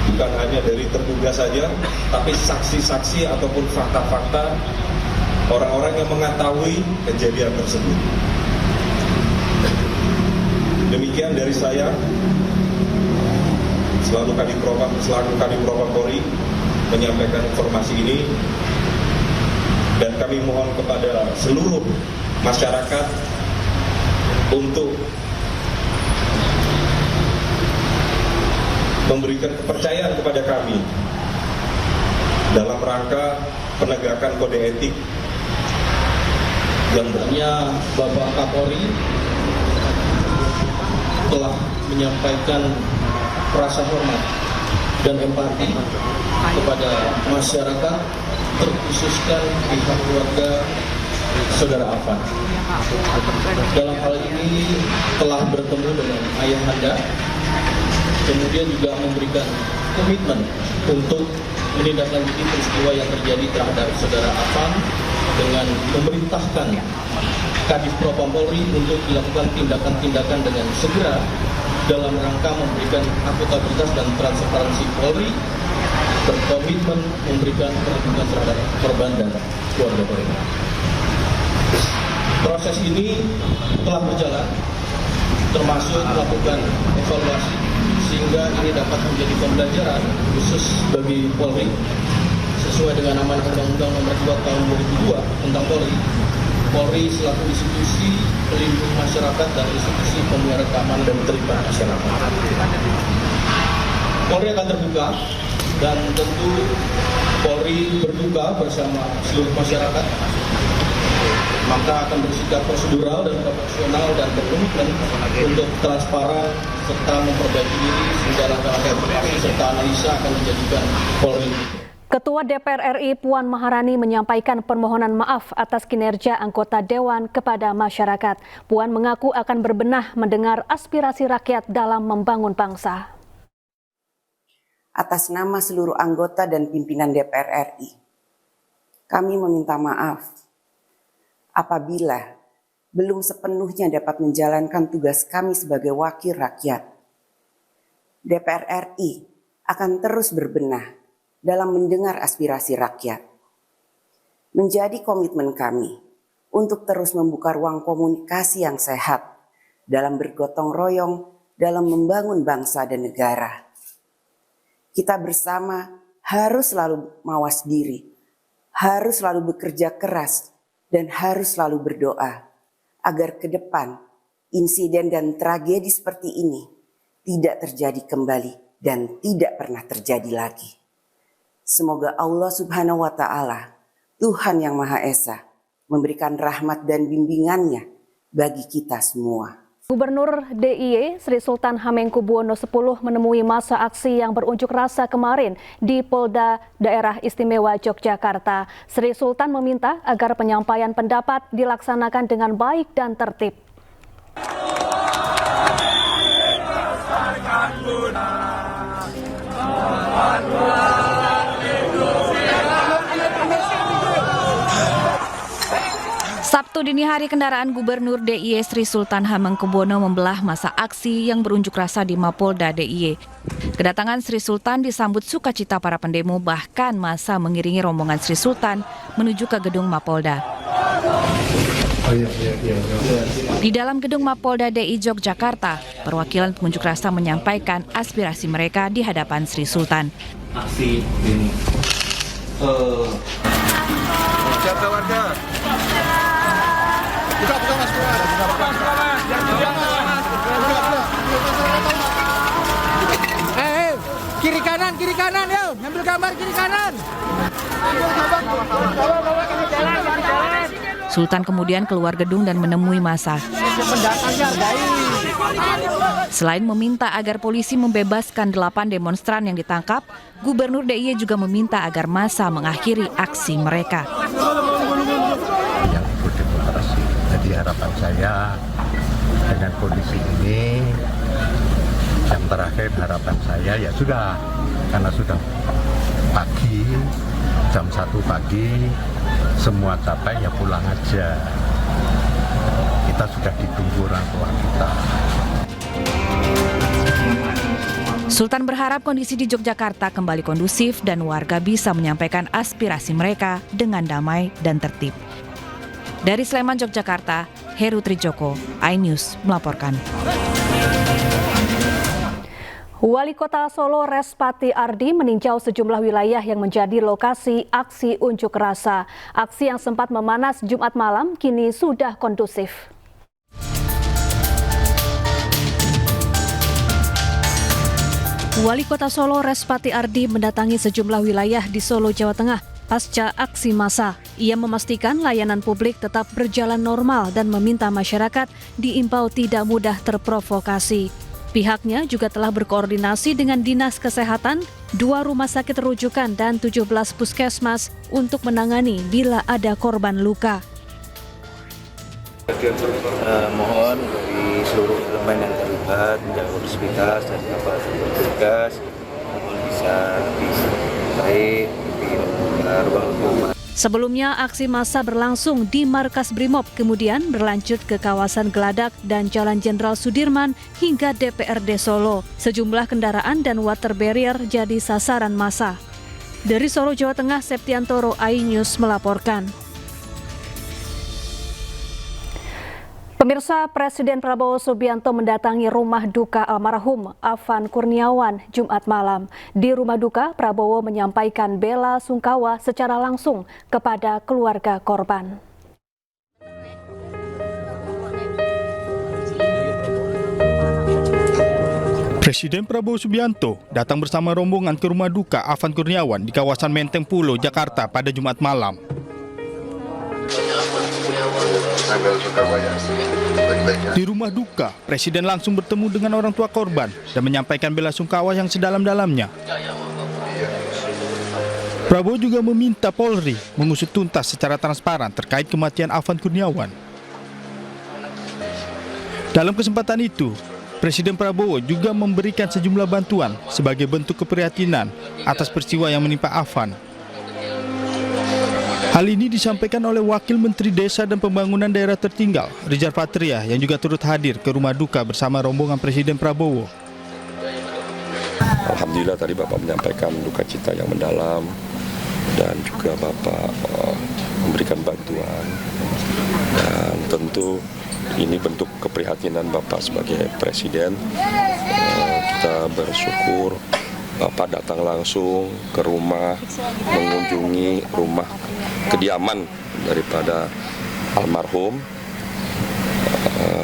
bukan hanya dari terduga saja, tapi saksi-saksi ataupun fakta-fakta orang-orang yang mengetahui kejadian tersebut. Demikian dari saya, selaku Kadif Propam Polri menyampaikan informasi ini, dan kami mohon kepada seluruh masyarakat untuk memberikan kepercayaan kepada kami dalam rangka penegakan kode etik yang Sebenarnya Bapak Kapolri telah menyampaikan rasa hormat dan empati kepada masyarakat, terkhususkan pihak keluarga Saudara Afan. Dalam hal ini telah bertemu dengan ayahanda, kemudian juga memberikan komitmen untuk menindaklanjuti peristiwa yang terjadi terhadap saudara Afan dengan memerintahkan Kadif Propam Polri untuk dilakukan tindakan-tindakan dengan segera dalam rangka memberikan akuntabilitas dan transparansi Polri, berkomitmen memberikan perlindungan terhadap korban dan keluarga mereka. Proses ini telah berjalan, termasuk melakukan evaluasi, sehingga ini dapat menjadi pembelajaran khusus bagi Polri sesuai dengan amanat Undang-Undang Nomor 2 Tahun 2002 tentang Polri. Polri selaku institusi pelindung masyarakat dan institusi pemelihara keamanan dan ketertiban masyarakat. Polri akan terbuka dan tentu Polri berduka bersama seluruh masyarakat, maka akan bersikap prosedural dan proporsional dan berkomitmen untuk transparan serta memperbaiki diri sehingga langkah-langkah evaluasi serta analisa akan menjadikan Polri. Ketua DPR RI Puan Maharani menyampaikan permohonan maaf atas kinerja anggota Dewan kepada masyarakat. Puan mengaku akan berbenah mendengar aspirasi rakyat dalam membangun bangsa. Atas nama seluruh anggota dan pimpinan DPR RI, kami meminta maaf apabila belum sepenuhnya dapat menjalankan tugas kami sebagai wakil rakyat. DPR RI akan terus berbenah dalam mendengar aspirasi rakyat. Menjadi komitmen kami untuk terus membuka ruang komunikasi yang sehat dalam bergotong royong dalam membangun bangsa dan negara. Kita bersama harus selalu mawas diri, harus selalu bekerja keras, dan harus selalu berdoa agar ke depan insiden dan tragedi seperti ini tidak terjadi kembali dan tidak pernah terjadi lagi. Semoga Allah Subhanahu wa Ta'ala, Tuhan yang Maha Esa, memberikan rahmat dan bimbingannya bagi kita semua. Gubernur DIY Sri Sultan Hamengkubuwono X menemui masa aksi yang berunjuk rasa kemarin di Polda Daerah Istimewa Yogyakarta. Sri Sultan meminta agar penyampaian pendapat dilaksanakan dengan baik dan tertib. Sabtu dini hari, kendaraan Gubernur DIY Sri Sultan Hamengkubuwono membelah masa aksi yang berunjuk rasa di Mapolda DIY. Kedatangan Sri Sultan disambut sukacita para pendemo, bahkan masa mengiringi rombongan Sri Sultan menuju ke gedung Mapolda. Di dalam gedung Mapolda DIY Yogyakarta, perwakilan pengunjuk rasa menyampaikan aspirasi mereka di hadapan Sri Sultan. Aksi ini. Jaga warga. Buka mas, kiri kanan, yuk, ngambil gambar kiri kanan. Sultan kemudian keluar gedung dan menemui massa. Selain meminta agar polisi membebaskan 8 demonstran yang ditangkap, Gubernur DIY juga meminta agar massa mengakhiri aksi mereka. Yang ikut demokrasi. Jadi harapan saya dengan kondisi ini, yang terakhir harapan saya ya sudah, karena sudah pagi, jam 1 pagi, semua capek ya pulang aja. Kita sudah ditunggu orang tua kita. Sultan berharap kondisi di Yogyakarta kembali kondusif dan warga bisa menyampaikan aspirasi mereka dengan damai dan tertib. Dari Sleman, Yogyakarta, Heru Trijoko, iNews melaporkan. Wali Kota Solo Respati Ardi meninjau sejumlah wilayah yang menjadi lokasi aksi unjuk rasa. Aksi yang sempat memanas Jumat malam kini sudah kondusif. Wali Kota Solo Respati Ardi mendatangi sejumlah wilayah di Solo, Jawa Tengah pasca aksi massa. Ia memastikan layanan publik tetap berjalan normal dan meminta masyarakat diimbau tidak mudah terprovokasi. Pihaknya juga telah berkoordinasi dengan Dinas Kesehatan, 2 rumah sakit rujukan dan 17 puskesmas untuk menangani bila ada korban luka. Mohon dari seluruh elemen yang terlibat menjaga sportivitas dan dapat bertugas bisa baik di ruang hukum. Sebelumnya, aksi massa berlangsung di markas Brimob, kemudian berlanjut ke kawasan Geladak dan Jalan Jenderal Sudirman hingga DPRD Solo. Sejumlah kendaraan dan water barrier jadi sasaran massa. Dari Solo, Jawa Tengah, Septiantoro, iNews melaporkan. Pemirsa, Presiden Prabowo Subianto mendatangi rumah duka almarhum Afan Kurniawan Jumat malam. Di rumah duka, Prabowo menyampaikan bela sungkawa secara langsung kepada keluarga korban. Presiden Prabowo Subianto datang bersama rombongan ke rumah duka Afan Kurniawan di kawasan Menteng Pulo, Jakarta pada Jumat malam. Di rumah duka, Presiden langsung bertemu dengan orang tua korban dan menyampaikan bela sungkawa yang sedalam-dalamnya. Prabowo juga meminta Polri mengusut tuntas secara transparan terkait kematian Afan Kurniawan. Dalam kesempatan itu, Presiden Prabowo juga memberikan sejumlah bantuan sebagai bentuk keprihatinan atas peristiwa yang menimpa Afan. Hal ini disampaikan oleh Wakil Menteri Desa dan Pembangunan Daerah Tertinggal, Rizal Patria, yang juga turut hadir ke rumah duka bersama rombongan Presiden Prabowo. Alhamdulillah tadi Bapak menyampaikan duka cita yang mendalam dan juga Bapak memberikan bantuan. Dan tentu ini bentuk keprihatinan Bapak sebagai Presiden. Kita bersyukur Bapak datang langsung ke rumah, mengunjungi rumah kediaman daripada almarhum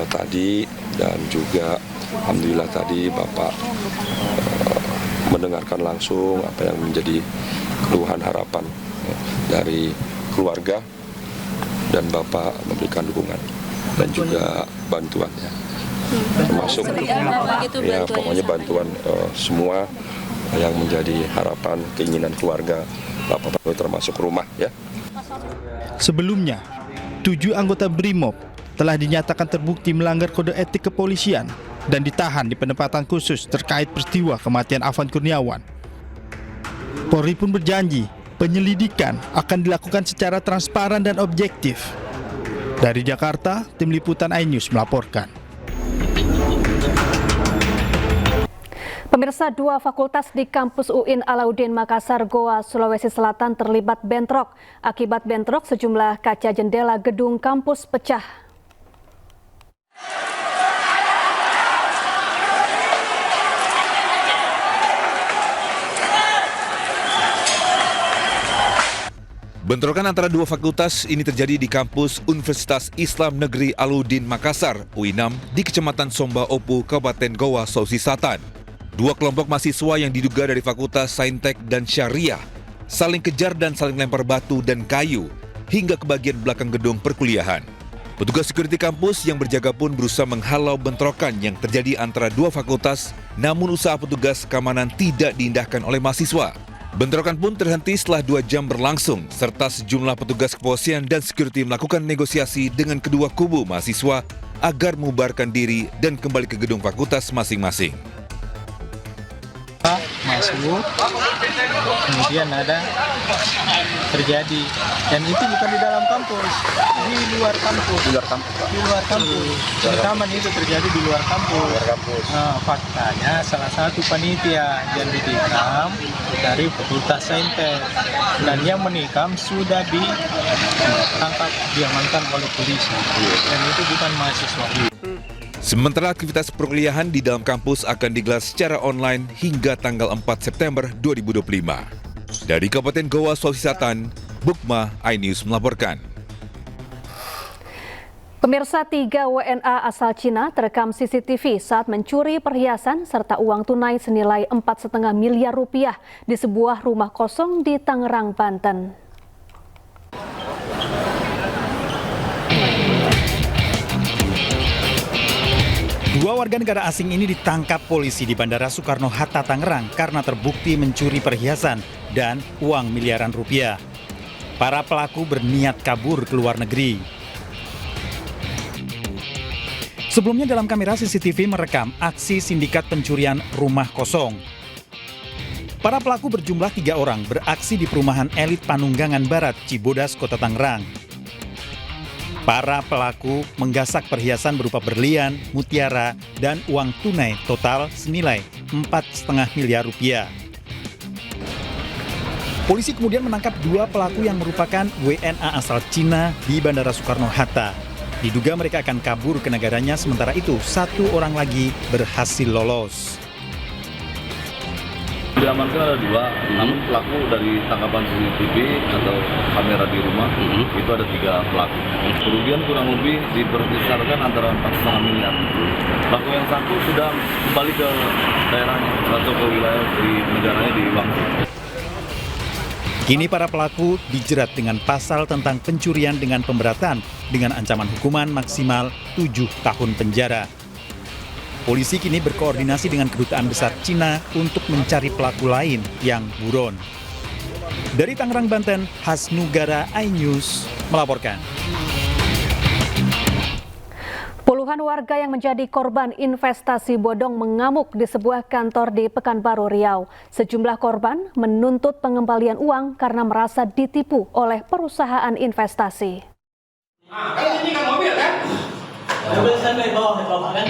tadi, dan juga alhamdulillah tadi Bapak mendengarkan langsung apa yang menjadi keluhan harapan dari keluarga, dan Bapak memberikan dukungan dan juga bantuannya, termasuk ya pokoknya bantuan semua yang menjadi harapan keinginan keluarga Bapak, termasuk rumah ya. Sebelumnya, 7 anggota Brimob telah dinyatakan terbukti melanggar kode etik kepolisian dan ditahan di penempatan khusus terkait peristiwa kematian Afan Kurniawan. Polri pun berjanji penyelidikan akan dilakukan secara transparan dan objektif. Dari Jakarta, tim liputan iNews melaporkan. Pemirsa, 2 fakultas di kampus UIN Alauddin Makassar, Goa, Sulawesi Selatan terlibat bentrok. Akibat bentrok, sejumlah kaca jendela gedung kampus pecah. Bentrokan antara 2 fakultas ini terjadi di kampus Universitas Islam Negeri Alauddin Makassar, UINAM, di Kecamatan Somba Opu, Kabupaten Goa, Sulawesi Selatan. 2 kelompok mahasiswa yang diduga dari Fakultas Saintek dan Syariah saling kejar dan saling lempar batu dan kayu hingga ke bagian belakang gedung perkuliahan. Petugas security kampus yang berjaga pun berusaha menghalau bentrokan yang terjadi antara 2 fakultas, namun usaha petugas keamanan tidak diindahkan oleh mahasiswa. Bentrokan pun terhenti setelah 2 jam berlangsung, serta sejumlah petugas kepolisian dan security melakukan negosiasi dengan kedua kubu mahasiswa agar membubarkan diri dan kembali ke gedung fakultas masing-masing. Masuk, kemudian ada terjadi, dan itu bukan di dalam kampus, di luar kampus. Rekaman itu terjadi di luar kampus. Faktanya salah satu panitia yang ditikam dari Fakultas Saintek, dan yang menikam sudah ditangkap, diamankan oleh polisi, dan itu bukan mahasiswa. Sementara aktivitas perkuliahan di dalam kampus akan digelar secara online hingga tanggal 4 September 2025. Dari Kabupaten Goa, Sulawesi Selatan, Bukma, iNews melaporkan. Pemirsa, 3 WNA asal Cina terekam CCTV saat mencuri perhiasan serta uang tunai senilai 4,5 miliar rupiah di sebuah rumah kosong di Tangerang, Banten. Dua warga negara asing ini ditangkap polisi di Bandara Soekarno-Hatta, Tangerang karena terbukti mencuri perhiasan dan uang miliaran rupiah. Para pelaku berniat kabur ke luar negeri. Sebelumnya dalam kamera CCTV merekam aksi sindikat pencurian rumah kosong. Para pelaku berjumlah 3 orang beraksi di perumahan elit Panunggangan Barat, Cibodas, Kota Tangerang. Para pelaku menggasak perhiasan berupa berlian, mutiara, dan uang tunai total senilai 4,5 miliar rupiah. Polisi kemudian menangkap 2 pelaku yang merupakan WNA asal Cina di Bandara Soekarno-Hatta. Diduga mereka akan kabur ke negaranya, sementara itu 1 orang lagi berhasil lolos. Diamankan ada 2, namun pelaku dari tangkapan CCTV atau kamera di rumah itu ada 3 pelaku. Kerugian kurang lebih diperkirakan antara 4,5 miliar. Pelaku yang 1 sudah kembali ke daerahnya atau ke wilayah di negaranya di Bangka. Kini para pelaku dijerat dengan pasal tentang pencurian dengan pemberatan dengan ancaman hukuman maksimal 7 tahun penjara. Polisi kini berkoordinasi dengan Kedutaan Besar Cina untuk mencari pelaku lain yang buron. Dari Tangerang, Banten, Hasnugara iNews melaporkan. Puluhan warga yang menjadi korban investasi bodong mengamuk di sebuah kantor di Pekanbaru, Riau. Sejumlah korban menuntut pengembalian uang karena merasa ditipu oleh perusahaan investasi. Ini kan mobil kan? Mobil saya bawa kan?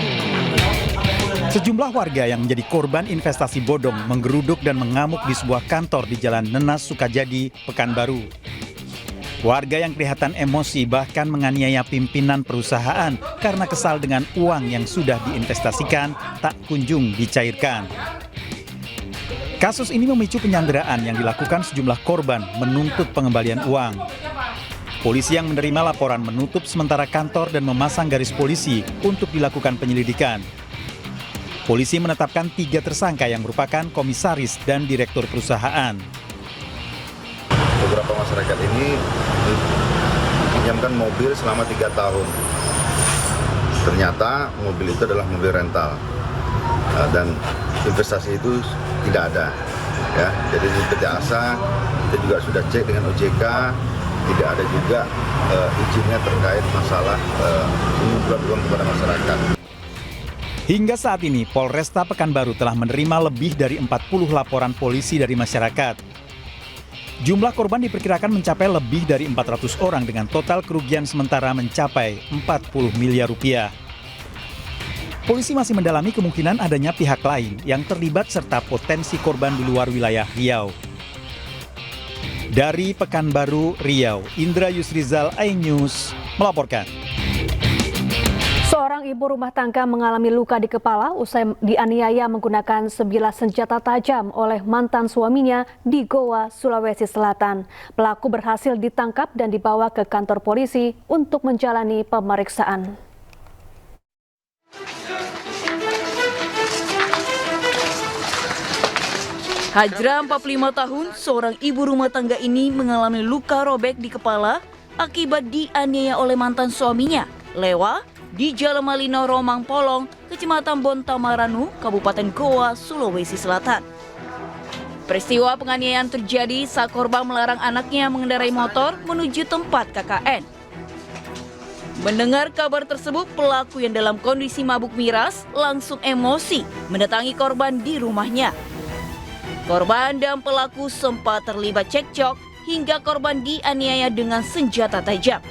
Sejumlah warga yang menjadi korban investasi bodong menggeruduk dan mengamuk di sebuah kantor di Jalan Nenas, Sukajadi, Pekanbaru. Warga yang kelihatan emosi bahkan menganiaya pimpinan perusahaan karena kesal dengan uang yang sudah diinvestasikan tak kunjung dicairkan. Kasus ini memicu penyanderaan yang dilakukan sejumlah korban menuntut pengembalian uang. Polisi yang menerima laporan menutup sementara kantor dan memasang garis polisi untuk dilakukan penyelidikan. Polisi menetapkan 3 tersangka yang merupakan komisaris dan direktur perusahaan. Beberapa masyarakat ini pinjamkan mobil selama 3 tahun. Ternyata mobil itu adalah mobil rental dan investasi itu tidak ada. Ya, jadi di PT ASA kita juga sudah cek dengan OJK, tidak ada juga izinnya terkait masalah pengumpulan uang kepada masyarakat. Hingga saat ini, Polresta Pekanbaru telah menerima lebih dari 40 laporan polisi dari masyarakat. Jumlah korban diperkirakan mencapai lebih dari 400 orang dengan total kerugian sementara mencapai 40 miliar rupiah. Polisi masih mendalami kemungkinan adanya pihak lain yang terlibat serta potensi korban di luar wilayah Riau. Dari Pekanbaru, Riau, Indra Yusrizal, iNews melaporkan. Seorang ibu rumah tangga mengalami luka di kepala usai dianiaya menggunakan sebilah senjata tajam oleh mantan suaminya di Goa, Sulawesi Selatan. Pelaku berhasil ditangkap dan dibawa ke kantor polisi untuk menjalani pemeriksaan. Hajra, 45 tahun, seorang ibu rumah tangga ini mengalami luka robek di kepala akibat dianiaya oleh mantan suaminya, Lewa, di Jalan Malino Romang Polong, Kecamatan Bontamaranu, Kabupaten Goa, Sulawesi Selatan. Peristiwa penganiayaan terjadi saat korban melarang anaknya mengendarai motor menuju tempat KKN. Mendengar kabar tersebut, pelaku yang dalam kondisi mabuk miras langsung emosi mendatangi korban di rumahnya. Korban dan pelaku sempat terlibat cekcok hingga korban dianiaya dengan senjata tajam.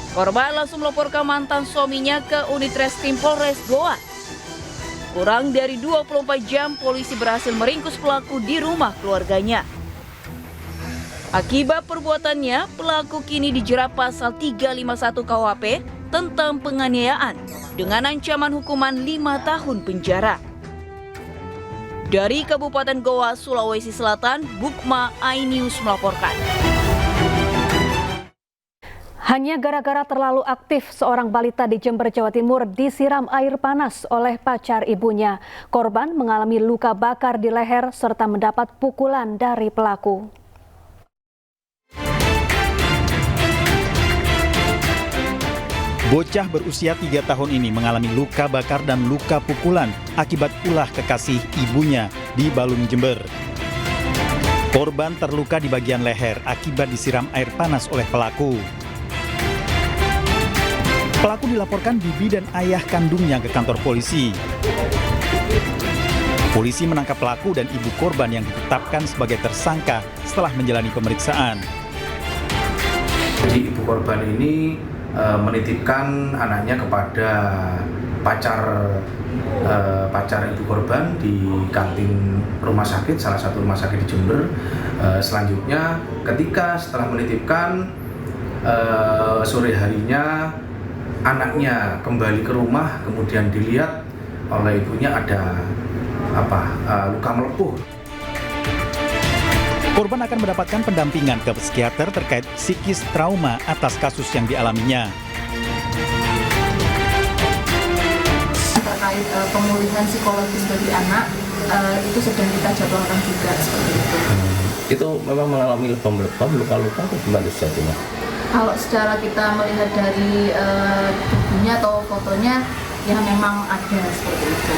Korban langsung melaporkan mantan suaminya ke unit reskrim Polres Goa. Kurang dari 24 jam, polisi berhasil meringkus pelaku di rumah keluarganya. Akibat perbuatannya, pelaku kini dijerat pasal 351 KUHP tentang penganiayaan dengan ancaman hukuman 5 tahun penjara. Dari Kabupaten Goa, Sulawesi Selatan, Bukma iNews melaporkan. Hanya gara-gara terlalu aktif, seorang balita di Jember, Jawa Timur disiram air panas oleh pacar ibunya. Korban mengalami luka bakar di leher serta mendapat pukulan dari pelaku. Bocah berusia 3 tahun ini mengalami luka bakar dan luka pukulan akibat ulah kekasih ibunya di Balung, Jember. Korban terluka di bagian leher akibat disiram air panas oleh pelaku. Pelaku dilaporkan bibi dan ayah kandungnya ke kantor polisi. Polisi menangkap pelaku dan ibu korban yang ditetapkan sebagai tersangka setelah menjalani pemeriksaan. Jadi ibu korban ini menitipkan anaknya kepada pacar ibu korban di kantin rumah sakit, salah satu rumah sakit di Jember. Selanjutnya ketika setelah menitipkan sore harinya anaknya kembali ke rumah, kemudian dilihat oleh ibunya ada luka melepuh. Korban akan mendapatkan pendampingan ke psikiater terkait psikis trauma atas kasus yang dialaminya. Terkait pemulihan psikologis bagi anak, itu sedang kita jadwalkan juga seperti itu. Itu memang mengalami lebam-lebam, luka-luka atau gimana sejatinya? Kalau secara kita melihat dari tubuhnya atau fotonya, ya memang ada seperti itu.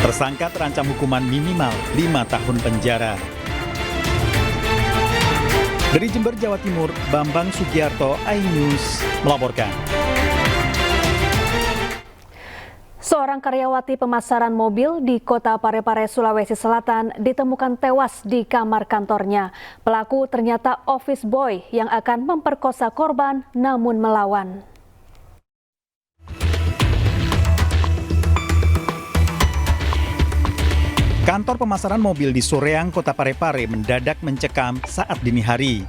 Tersangka terancam hukuman minimal 5 tahun penjara. Dari Jember, Jawa Timur, Bambang Sugiarto, iNews melaporkan. Seorang karyawati pemasaran mobil di Kota Parepare, Sulawesi Selatan ditemukan tewas di kamar kantornya. Pelaku ternyata office boy yang akan memperkosa korban namun melawan. Kantor pemasaran mobil di Soreang, Kota Parepare mendadak mencekam saat dini hari.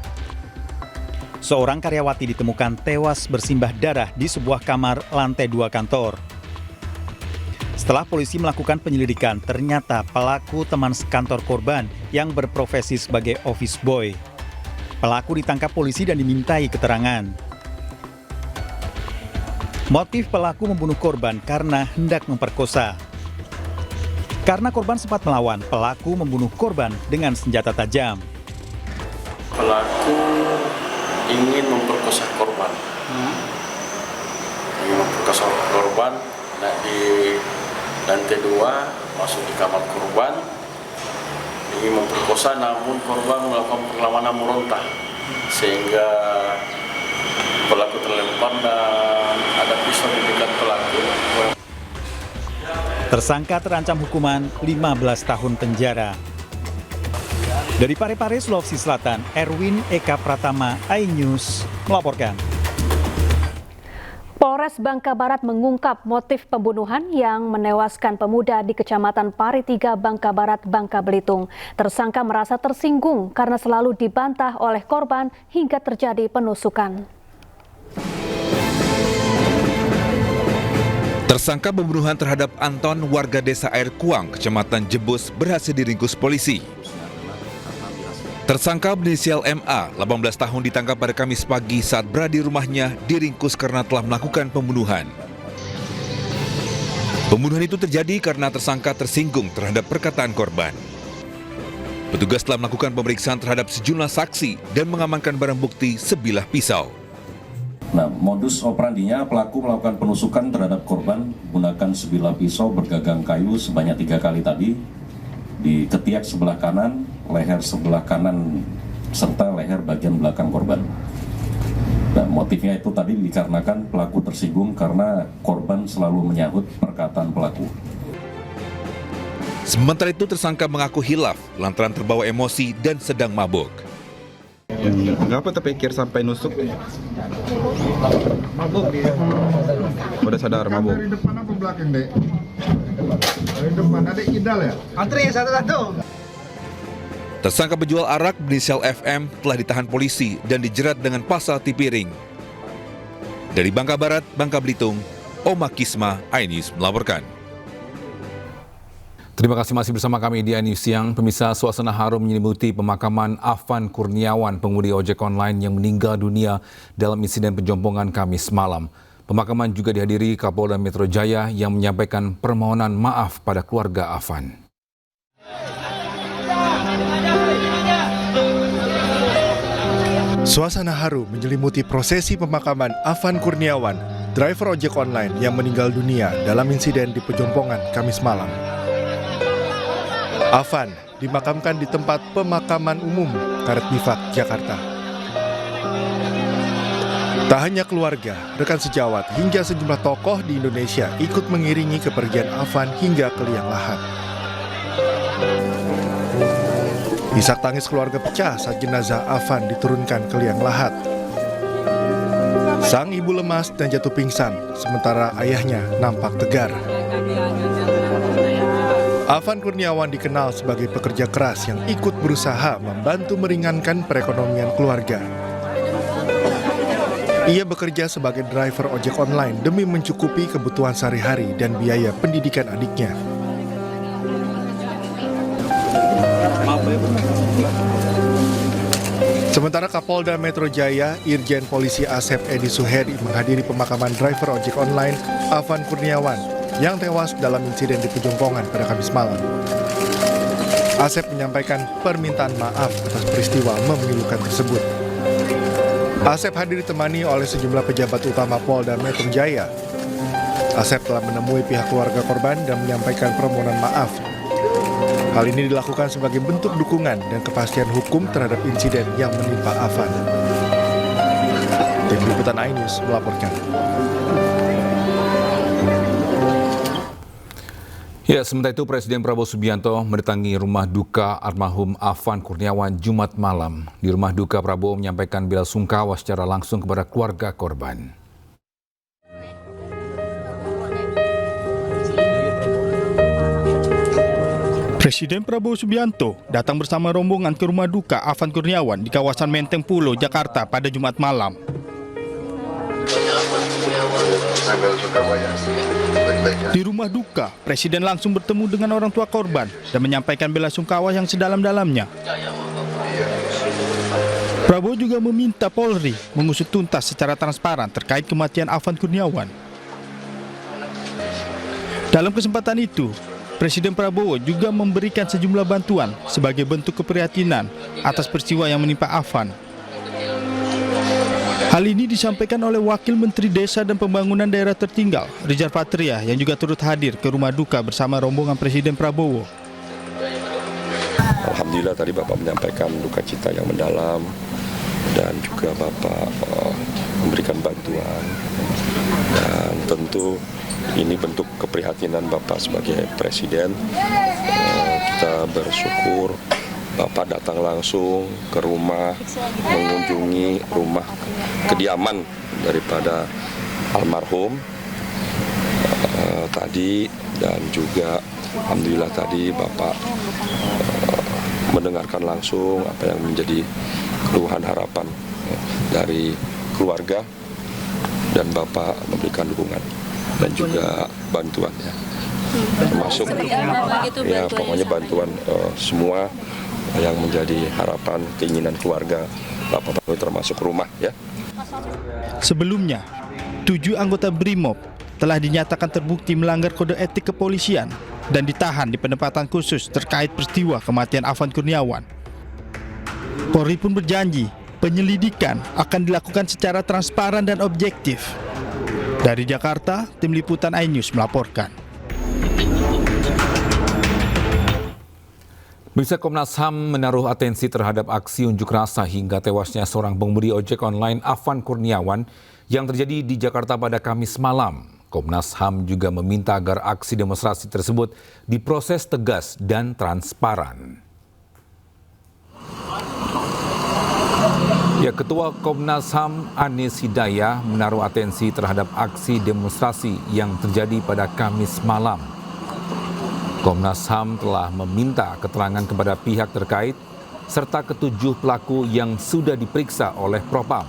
Seorang karyawati ditemukan tewas bersimbah darah di sebuah kamar lantai 2 kantor. Setelah polisi melakukan penyelidikan, ternyata pelaku teman sekantor korban yang berprofesi sebagai office boy. Pelaku ditangkap polisi dan dimintai keterangan. Motif pelaku membunuh korban karena hendak memperkosa. Karena korban sempat melawan, pelaku membunuh korban dengan senjata tajam. Pelaku ingin memperkosa korban. Ingin memperkosa korban, di lantai 2 masuk di kamar korban, ingin memperkosa, namun korban melakukan perlawanan meronta sehingga pelaku terlempar dan ada pisau di dekat pelaku. Tersangka terancam hukuman 15 tahun penjara. Dari Parepare, Sulawesi Selatan, Erwin Eka Pratama, iNews melaporkan. Polres Bangka Barat mengungkap motif pembunuhan yang menewaskan pemuda di Kecamatan Pari 3, Bangka Barat, Bangka Belitung. Tersangka merasa tersinggung karena selalu dibantah oleh korban hingga terjadi penusukan. Tersangka pembunuhan terhadap Anton, warga desa Air Kuang, Kecamatan Jebus, berhasil diringkus polisi. Tersangka berinisial MA, 18 tahun, ditangkap pada Kamis pagi saat berada di rumahnya, diringkus karena telah melakukan pembunuhan. Pembunuhan itu terjadi karena tersangka tersinggung terhadap perkataan korban. Petugas telah melakukan pemeriksaan terhadap sejumlah saksi dan mengamankan barang bukti sebilah pisau. Nah, modus operandinya pelaku melakukan penusukan terhadap korban menggunakan sebilah pisau bergagang kayu sebanyak 3 kali tadi di ketiak sebelah kanan, leher sebelah kanan, serta leher bagian belakang korban. Nah, motifnya itu tadi dikarenakan pelaku tersinggung karena korban selalu menyahut perkataan pelaku. Sementara itu tersangka mengaku hilaf lantaran terbawa emosi dan sedang mabuk. Kenapa terpikir sampai nusuk? Mabuk dia. Udah sadar mabuk. Dari depan apa belakang, Dek? Dari depan, ada idal ya? Antri satu-satu. Tersangka penjual arak berinisial FM telah ditahan polisi dan dijerat dengan pasal tipiring. Dari Bangka Barat, Bangka Belitung, Oma Kisma, iNews melaporkan. Terima kasih masih bersama kami di iNews Siang. Pemirsa, suasana harum menyelimuti pemakaman Afan Kurniawan, pengemudi ojek online yang meninggal dunia dalam insiden penjompongan Kamis malam. Pemakaman juga dihadiri Kapolda Metro Jaya yang menyampaikan permohonan maaf pada keluarga Afan. Suasana haru menyelimuti prosesi pemakaman Afan Kurniawan, driver ojek online yang meninggal dunia dalam insiden di Pejompongan Kamis malam. Afan dimakamkan di tempat pemakaman umum Karet Bifak, Jakarta. Tak hanya keluarga, rekan sejawat, hingga sejumlah tokoh di Indonesia ikut mengiringi kepergian Afan hingga ke liang lahat. Isak tangis keluarga pecah saat jenazah Afan diturunkan ke liang lahat. Sang ibu lemas dan jatuh pingsan, sementara ayahnya nampak tegar. Afan Kurniawan dikenal sebagai pekerja keras yang ikut berusaha membantu meringankan perekonomian keluarga. Ia bekerja sebagai driver ojek online demi mencukupi kebutuhan sehari-hari dan biaya pendidikan adiknya. Sementara Kapolda Metro Jaya, Irjen Polisi Asep Edi Suhedi menghadiri pemakaman driver ojek online Afan Kurniawan yang tewas dalam insiden di Pejompongan pada Kamis malam. Asep menyampaikan permintaan maaf atas peristiwa memilukan tersebut. Asep hadir ditemani oleh sejumlah pejabat utama Polda Metro Jaya. Asep telah menemui pihak keluarga korban dan menyampaikan permohonan maaf. Hal ini dilakukan sebagai bentuk dukungan dan kepastian hukum terhadap insiden yang menimpa Afan. Tim Liputan iNews melaporkan. Ya, sementara itu Presiden Prabowo Subianto mendatangi rumah duka almarhum Afan Kurniawan Jumat malam. Di rumah duka, Prabowo menyampaikan bela sungkawa secara langsung kepada keluarga korban. Presiden Prabowo Subianto datang bersama rombongan ke rumah duka Afan Kurniawan di kawasan Menteng Pulo, Jakarta pada Jumat malam. Di rumah duka, Presiden langsung bertemu dengan orang tua korban dan menyampaikan bela sungkawa yang sedalam-dalamnya. Prabowo juga meminta Polri mengusut tuntas secara transparan terkait kematian Afan Kurniawan. Dalam kesempatan itu, Presiden Prabowo juga memberikan sejumlah bantuan sebagai bentuk keprihatinan atas peristiwa yang menimpa Afan. Hal ini disampaikan oleh Wakil Menteri Desa dan Pembangunan Daerah Tertinggal, Rizal Patria, yang juga turut hadir ke rumah duka bersama rombongan Presiden Prabowo. Alhamdulillah tadi Bapak menyampaikan duka cita yang mendalam dan juga Bapak memberikan bantuan, dan tentu ini bentuk keprihatinan Bapak sebagai Presiden. Kita bersyukur Bapak datang langsung ke rumah, mengunjungi rumah kediaman daripada almarhum tadi, dan juga alhamdulillah tadi Bapak mendengarkan langsung apa yang menjadi keluhan harapan dari keluarga, dan Bapak memberikan dukungan dan juga bantuannya, termasuk ya pokoknya bantuan semua yang menjadi harapan keinginan keluarga Bapak, termasuk rumah ya. Sebelumnya, 7 anggota BRIMOB telah dinyatakan terbukti melanggar kode etik kepolisian dan ditahan di penempatan khusus terkait peristiwa kematian Afan Kurniawan. Polri pun berjanji penyelidikan akan dilakukan secara transparan dan objektif. Dari Jakarta, Tim Liputan iNews melaporkan. Pemirsa, Komnas HAM menaruh atensi terhadap aksi unjuk rasa hingga tewasnya seorang pengemudi ojek online Afan Kurniawan yang terjadi di Jakarta pada Kamis malam. Komnas HAM juga meminta agar aksi demonstrasi tersebut diproses tegas dan transparan. Ya, Ketua Komnas HAM Anies Hidayah menaruh atensi terhadap aksi demonstrasi yang terjadi pada Kamis malam. Komnas HAM telah meminta keterangan kepada pihak terkait serta ketujuh pelaku yang sudah diperiksa oleh Propam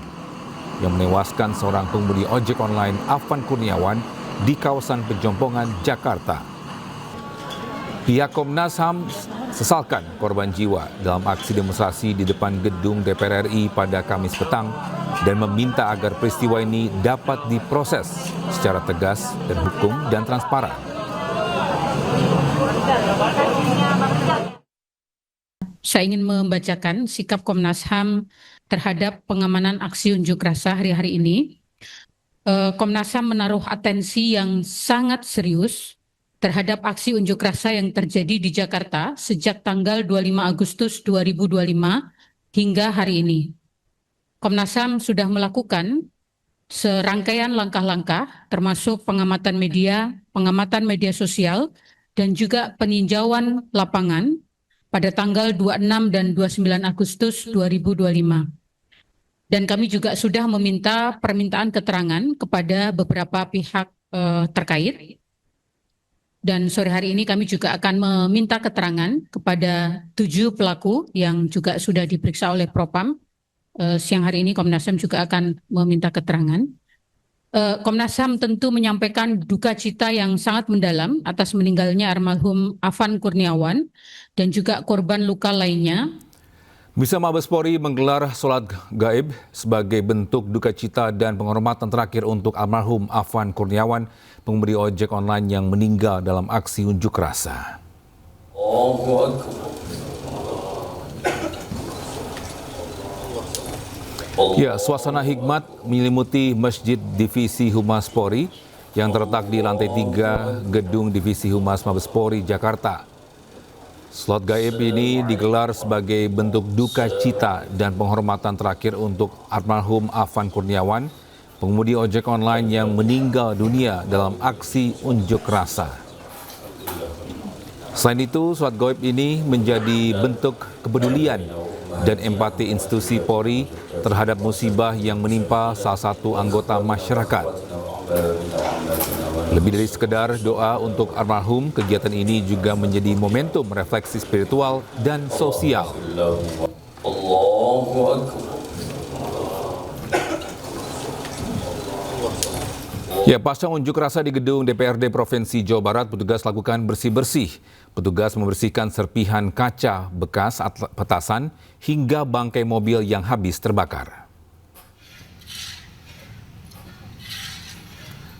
yang menewaskan seorang pengemudi ojek online Afan Kurniawan di kawasan Pejompongan, Jakarta. Pihak Komnas HAM sesalkan korban jiwa dalam aksi demonstrasi di depan gedung DPR RI pada Kamis petang dan meminta agar peristiwa ini dapat diproses secara tegas dan hukum dan transparan. Saya ingin membacakan sikap Komnas HAM terhadap pengamanan aksi unjuk rasa hari-hari ini. Komnas HAM menaruh atensi yang sangat serius terhadap aksi unjuk rasa yang terjadi di Jakarta sejak tanggal 25 Agustus 2025 hingga hari ini. Komnas HAM sudah melakukan serangkaian langkah-langkah termasuk pengamatan media sosial, dan juga peninjauan lapangan pada tanggal 26 dan 29 Agustus 2025. Dan kami juga sudah meminta permintaan keterangan kepada beberapa pihak terkait. Dan sore hari ini kami juga akan meminta keterangan kepada 7 pelaku yang juga sudah diperiksa oleh Propam. Siang hari ini Komnas HAM juga akan meminta keterangan. Komnas HAM tentu menyampaikan duka cita yang sangat mendalam atas meninggalnya almarhum Afan Kurniawan dan juga korban luka lainnya. Bisa Mabes Polri menggelar sholat gaib sebagai bentuk duka cita dan penghormatan terakhir untuk almarhum Afan Kurniawan, pengemudi ojek online yang meninggal dalam aksi unjuk rasa. Ya, suasana hikmat menyelimuti Masjid Divisi Humas Polri yang terletak di lantai 3 Gedung Divisi Humas Mabes Polri, Jakarta. Sholat gaib ini digelar sebagai bentuk duka cita dan penghormatan terakhir untuk almarhum Afan Kurniawan, pengemudi ojek online yang meninggal dunia dalam aksi unjuk rasa. Selain itu, sholat gaib ini menjadi bentuk kepedulian dan empati institusi Polri terhadap musibah yang menimpa salah satu anggota masyarakat. Lebih dari sekedar doa untuk almarhum, kegiatan ini juga menjadi momentum refleksi spiritual dan sosial. Ya, pasca unjuk rasa di gedung DPRD Provinsi Jawa Barat, petugas lakukan bersih-bersih. Petugas membersihkan serpihan kaca bekas petasan hingga bangkai mobil yang habis terbakar.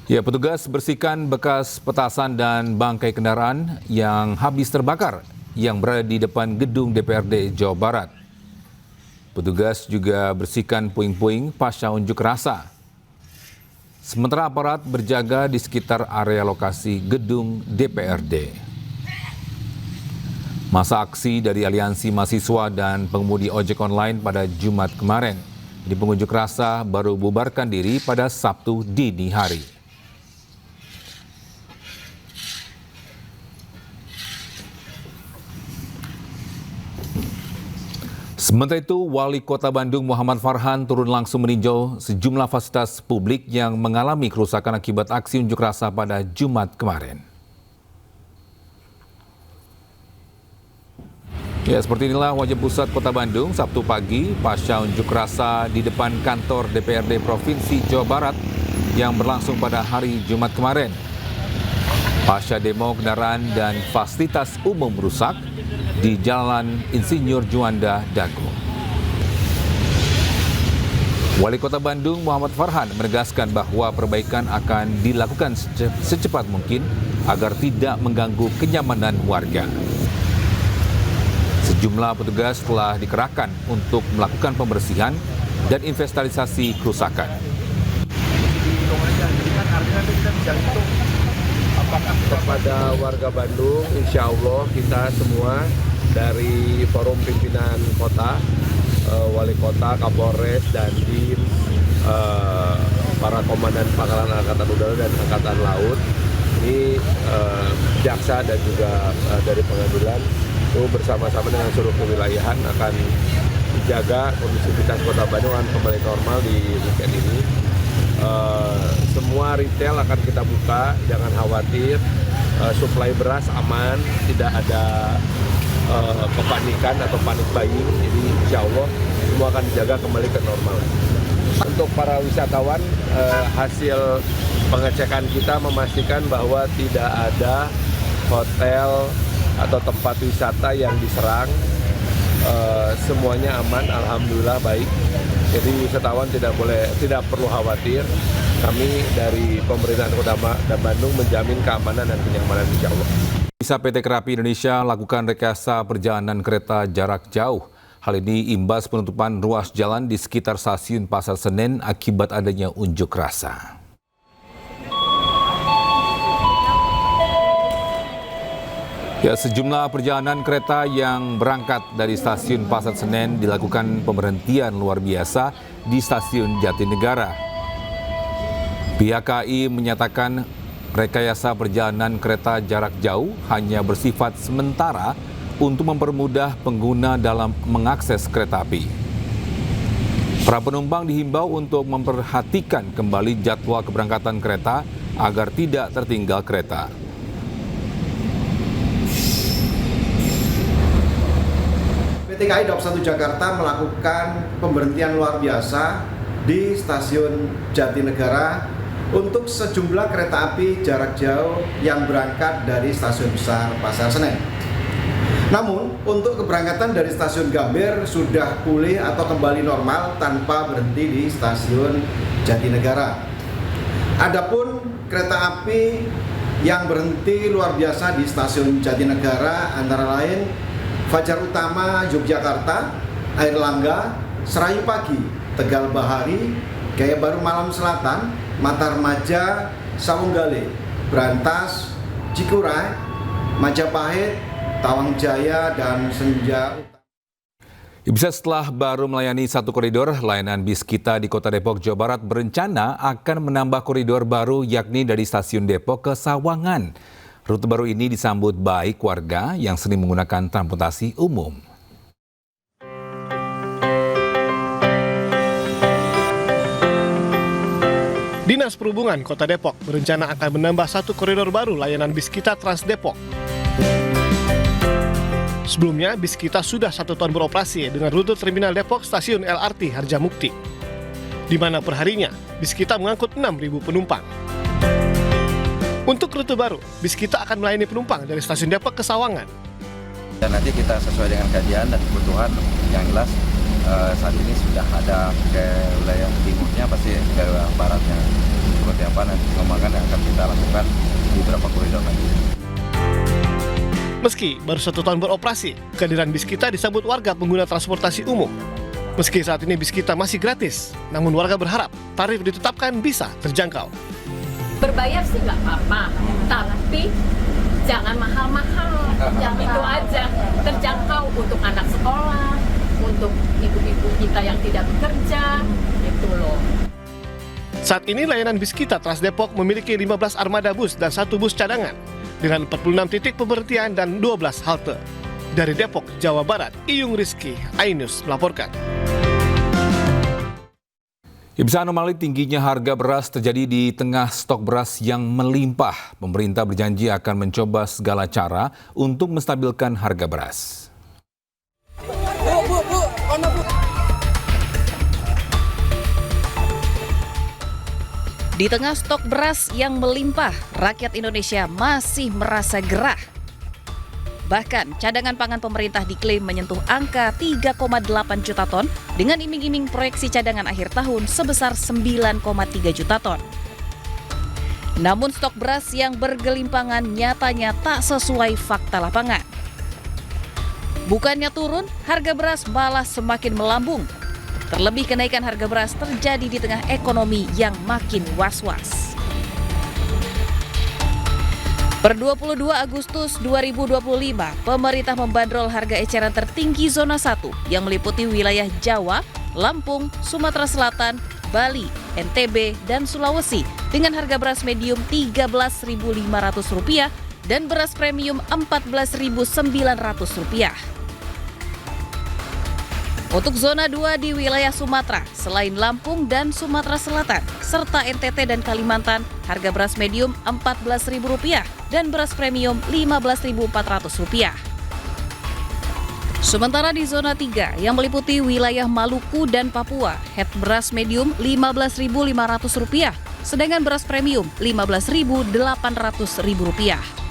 Ya, petugas bersihkan bekas petasan dan bangkai kendaraan yang habis terbakar yang berada di depan gedung DPRD Jawa Barat. Petugas juga bersihkan puing-puing pasca unjuk rasa. Sementara aparat berjaga di sekitar area lokasi gedung DPRD. Masa aksi dari Aliansi Mahasiswa dan Pengemudi Ojek Online pada Jumat kemarin. Di pengunjuk rasa baru bubarkan diri pada Sabtu dini hari. Sementara itu, Wali Kota Bandung Muhammad Farhan turun langsung meninjau sejumlah fasilitas publik yang mengalami kerusakan akibat aksi unjuk rasa pada Jumat kemarin. Ya, seperti inilah wajah pusat Kota Bandung Sabtu pagi pasca unjuk rasa di depan kantor DPRD Provinsi Jawa Barat yang berlangsung pada hari Jumat kemarin. Pasca demo, kendaraan dan fasilitas umum rusak di Jalan Insinyur Juanda, Dago. Wali Kota Bandung Muhammad Farhan menegaskan bahwa perbaikan akan dilakukan secepat mungkin agar tidak mengganggu kenyamanan warga. Sejumlah petugas telah dikerahkan untuk melakukan pembersihan dan inventarisasi kerusakan. Kepada warga Bandung, insya Allah kita semua dari forum pimpinan kota, wali kota, Kapolres, dan tim, para komandan pangkalan Angkatan Udara dan Angkatan Laut, ini jaksa dan juga dari pengadilan itu bersama-sama dengan seluruh kewilayahan akan menjaga kondisivitas Kota Bandung akan kembali normal di weekend ini. Semua retail akan kita buka, jangan khawatir, suplai beras aman, tidak ada kepanikan atau panik buying, jadi insya Allah semua akan dijaga kembali ke normal. Untuk para wisatawan, hasil pengecekan kita memastikan bahwa tidak ada hotel atau tempat wisata yang diserang, semuanya aman, alhamdulillah baik. Jadi wisatawan tidak perlu khawatir. Kami dari pemerintahan Kota Bandung menjamin keamanan dan kenyamanan insya Allah. Bisa PT Kereta Indonesia lakukan rekayasa perjalanan kereta jarak jauh. Hal ini imbas penutupan ruas jalan di sekitar stasiun Pasar Senen akibat adanya unjuk rasa. Ya, sejumlah perjalanan kereta yang berangkat dari stasiun Pasar Senen dilakukan pemberhentian luar biasa di stasiun Jatinegara. Pihak KAI menyatakan rekayasa perjalanan kereta jarak jauh hanya bersifat sementara untuk mempermudah pengguna dalam mengakses kereta api. Para penumpang dihimbau untuk memperhatikan kembali jadwal keberangkatan kereta agar tidak tertinggal kereta. PT KAI Daup 1 Jakarta melakukan pemberhentian luar biasa di stasiun Jatinegara untuk sejumlah kereta api jarak jauh yang berangkat dari stasiun besar Pasar Senen. Namun, untuk keberangkatan dari stasiun Gambir sudah pulih atau kembali normal tanpa berhenti di stasiun Jatinegara. Adapun kereta api yang berhenti luar biasa di stasiun Jatinegara antara lain Fajar Utama Yogyakarta, Air Langga, Serayu Pagi, Tegal Bahari, Gaya Baru Malam Selatan, Matarmaja, Sawunggale, Brantas, Cikuray, Majapahit, Tawang Jaya, dan Senja. Bisa setelah baru melayani satu koridor, layanan bis kita di Kota Depok, Jawa Barat berencana akan menambah koridor baru yakni dari stasiun Depok ke Sawangan. Rute baru ini disambut baik warga yang sering menggunakan transportasi umum. Dinas Perhubungan Kota Depok berencana akan menambah satu koridor baru layanan bis kita Trans Depok. Sebelumnya, bis kita sudah 1 tahun beroperasi dengan rute Terminal Depok Stasiun LRT Harjamukti, di mana perharinya bis kita mengangkut 6.000 penumpang. Untuk rute baru, bis kita akan melayani penumpang dari Stasiun Depok ke Sawangan. Dan nanti kita sesuai dengan kajian dan kebutuhan yang jelas saat ini sudah ada ke wilayah timurnya, pasti ke wilayah baratnya. Seperti apa nanti pengembangan yang akan kita lakukan di beberapa koridor nanti. Meski baru 1 tahun beroperasi, kehadiran bis kita disambut warga pengguna transportasi umum. Meski saat ini bis kita masih gratis, namun warga berharap tarif ditetapkan bisa terjangkau. Berbayar sih nggak apa-apa, tapi jangan mahal-mahal, itu aja, terjangkau untuk anak sekolah, untuk ibu-ibu kita yang tidak bekerja, gitu loh. Saat ini layanan bis kita Trans Depok memiliki 15 armada bus dan 1 bus cadangan, dengan 46 titik pemberhentian dan 12 halte. Dari Depok, Jawa Barat, Iyung Rizky, iNews melaporkan. Bisa anomali tingginya harga beras terjadi di tengah stok beras yang melimpah. Pemerintah berjanji akan mencoba segala cara untuk menstabilkan harga beras. Di tengah stok beras yang melimpah, rakyat Indonesia masih merasa gerah. Bahkan, cadangan pangan pemerintah diklaim menyentuh angka 3,8 juta ton dengan iming-iming proyeksi cadangan akhir tahun sebesar 9,3 juta ton. Namun stok beras yang bergelimpangan nyatanya tak sesuai fakta lapangan. Bukannya turun, harga beras malah semakin melambung. Terlebih kenaikan harga beras terjadi di tengah ekonomi yang makin was-was. Per 22 Agustus 2025, pemerintah membandrol harga eceran tertinggi zona 1 yang meliputi wilayah Jawa, Lampung, Sumatera Selatan, Bali, NTB, dan Sulawesi dengan harga beras medium Rp13.500 dan beras premium Rp14.900. Untuk zona 2 di wilayah Sumatera, selain Lampung dan Sumatera Selatan, serta NTT dan Kalimantan, harga beras medium Rp14.000 dan beras premium Rp15.400. Sementara di zona 3 yang meliputi wilayah Maluku dan Papua, head beras medium Rp15.500, sedangkan beras premium Rp15.800.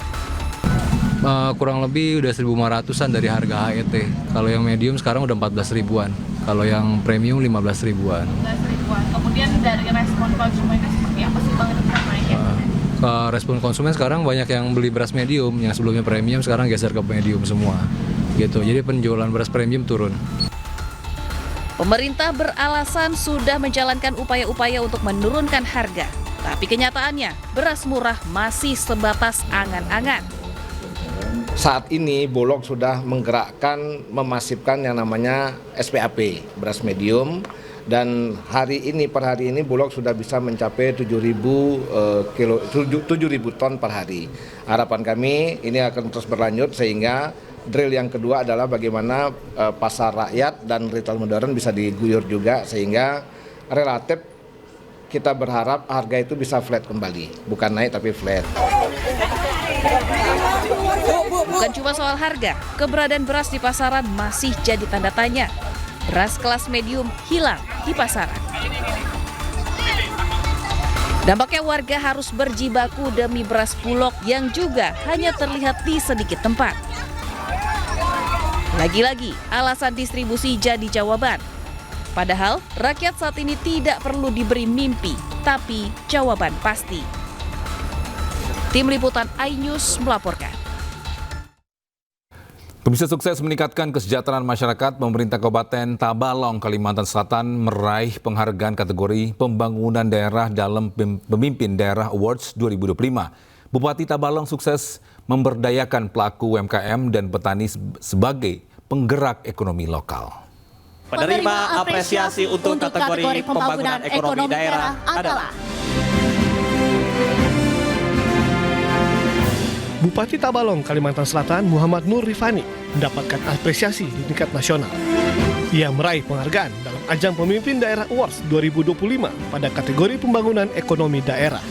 Kurang lebih udah 1.500-an dari harga HET. Kalau yang medium sekarang udah 14 ribuan. Kalau yang premium 15 ribuan. 15 ribuan. Kemudian dari respon konsumennya seperti apa sih Bang untuk naiknya? Respon konsumen sekarang banyak yang beli beras medium, yang sebelumnya premium sekarang geser ke medium semua. Gitu. Jadi penjualan beras premium turun. Pemerintah beralasan sudah menjalankan upaya-upaya untuk menurunkan harga. Tapi kenyataannya, beras murah masih sebatas angan-angan. Saat ini Bulog sudah menggerakkan, memasifkan yang namanya SPAP, beras medium, Dan per hari ini Bulog sudah bisa mencapai 7.000 ton per hari. Harapan kami ini akan terus berlanjut sehingga drill yang kedua adalah bagaimana pasar rakyat dan retail modern bisa diguyur juga, sehingga relatif kita berharap harga itu bisa flat kembali, bukan naik tapi flat. Bukan cuma soal harga, keberadaan beras di pasaran masih jadi tanda tanya. Beras kelas medium hilang di pasaran. Dampaknya warga harus berjibaku demi beras Bulog yang juga hanya terlihat di sedikit tempat. Lagi-lagi, alasan distribusi jadi jawaban. Padahal, rakyat saat ini tidak perlu diberi mimpi, tapi jawaban pasti. Tim Liputan iNews melaporkan. Pemirsa, sukses meningkatkan kesejahteraan masyarakat, pemerintah Kabupaten Tabalong, Kalimantan Selatan meraih penghargaan kategori pembangunan daerah dalam Pemimpin Daerah Awards 2025. Bupati Tabalong sukses memberdayakan pelaku UMKM dan petani sebagai penggerak ekonomi lokal. Penerima apresiasi untuk kategori pembangunan ekonomi daerah adalah Bupati Tabalong, Kalimantan Selatan, Muhammad Nur Rifani mendapatkan apresiasi di tingkat nasional. Ia meraih penghargaan dalam ajang Pemimpin Daerah Awards 2025 pada kategori pembangunan ekonomi daerah.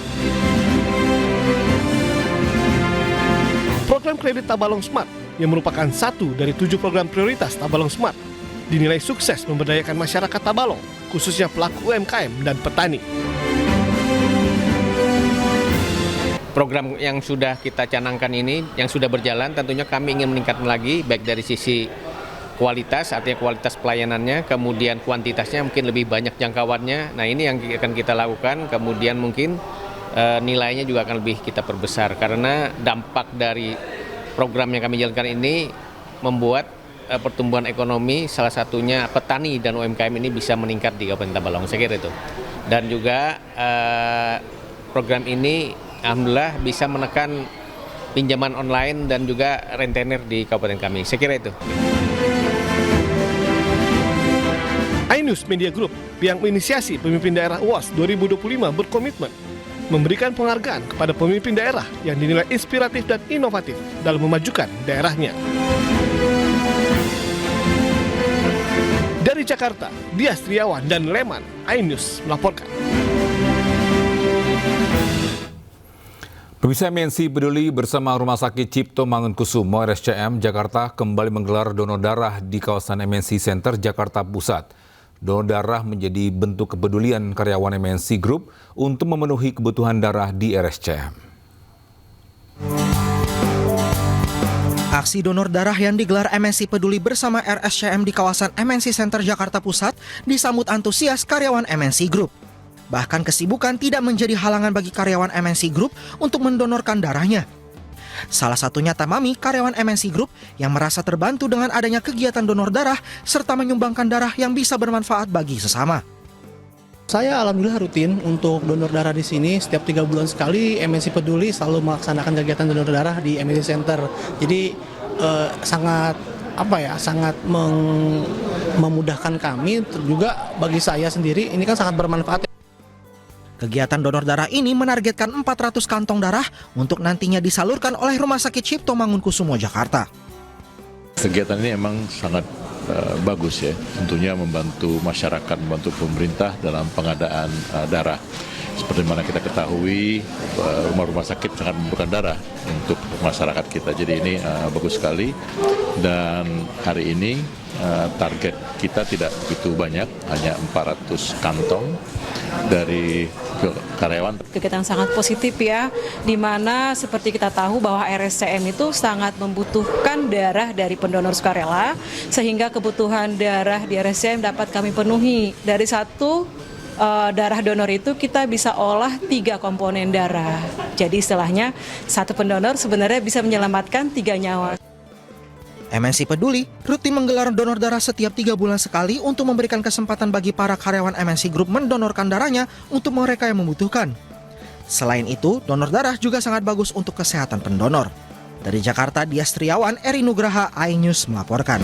Program kredit Tabalong Smart yang merupakan satu dari 7 program prioritas Tabalong Smart dinilai sukses memberdayakan masyarakat Tabalong, khususnya pelaku UMKM dan petani. Program yang sudah kita canangkan ini, yang sudah berjalan, tentunya kami ingin meningkatkan lagi, baik dari sisi kualitas, artinya kualitas pelayanannya, kemudian kuantitasnya mungkin lebih banyak jangkauannya. Nah, ini yang akan kita lakukan, kemudian mungkin nilainya juga akan lebih kita perbesar, karena dampak dari program yang kami jalankan ini membuat pertumbuhan ekonomi, salah satunya petani dan UMKM ini bisa meningkat di Kabupaten Tabalong, saya kira itu. Dan juga program ini alhamdulillah bisa menekan pinjaman online dan juga rentenir di kabupaten kami. Saya kira itu. iNews Media Group yang menginisiasi Pemimpin Daerah UAS 2025 berkomitmen memberikan penghargaan kepada pemimpin daerah yang dinilai inspiratif dan inovatif dalam memajukan daerahnya. Dari Jakarta, Dias Triawan dan Leman, iNews melaporkan. Pemirsa, MNC Peduli bersama Rumah Sakit Cipto Mangunkusumo RSCM Jakarta kembali menggelar donor darah di kawasan MNC Center Jakarta Pusat. Donor darah menjadi bentuk kepedulian karyawan MNC Group untuk memenuhi kebutuhan darah di RSCM. Aksi donor darah yang digelar MNC Peduli bersama RSCM di kawasan MNC Center Jakarta Pusat disambut antusias karyawan MNC Group. Bahkan kesibukan tidak menjadi halangan bagi karyawan MNC Group untuk mendonorkan darahnya. Salah satunya Tamami, karyawan MNC Group yang merasa terbantu dengan adanya kegiatan donor darah serta menyumbangkan darah yang bisa bermanfaat bagi sesama. Saya alhamdulillah rutin untuk donor darah di sini. Setiap 3 bulan sekali MNC Peduli selalu melaksanakan kegiatan donor darah di MNC Center. Jadi sangat memudahkan kami, juga bagi saya sendiri ini kan sangat bermanfaat. Kegiatan donor darah ini menargetkan 400 kantong darah untuk nantinya disalurkan oleh Rumah Sakit Cipto Mangunkusumo Jakarta. Kegiatan ini memang sangat bagus ya, tentunya membantu masyarakat, membantu pemerintah dalam pengadaan darah. Seperti mana kita ketahui, rumah-rumah sakit sangat membutuhkan darah untuk masyarakat kita. Jadi ini bagus sekali, dan hari ini target kita tidak begitu banyak, hanya 400 kantong dari karyawan. Kegiatan sangat positif ya, di mana seperti kita tahu bahwa RSCM itu sangat membutuhkan darah dari pendonor sukarela, sehingga kebutuhan darah di RSCM dapat kami penuhi. Dari satu darah donor itu kita bisa olah 3 komponen darah. Jadi istilahnya satu pendonor sebenarnya bisa menyelamatkan 3 nyawa. MNC Peduli rutin menggelar donor darah setiap 3 bulan sekali untuk memberikan kesempatan bagi para karyawan MNC Group mendonorkan darahnya untuk mereka yang membutuhkan. Selain itu, donor darah juga sangat bagus untuk kesehatan pendonor. Dari Jakarta, Dias Triawan, Eri Nugraha, iNews melaporkan.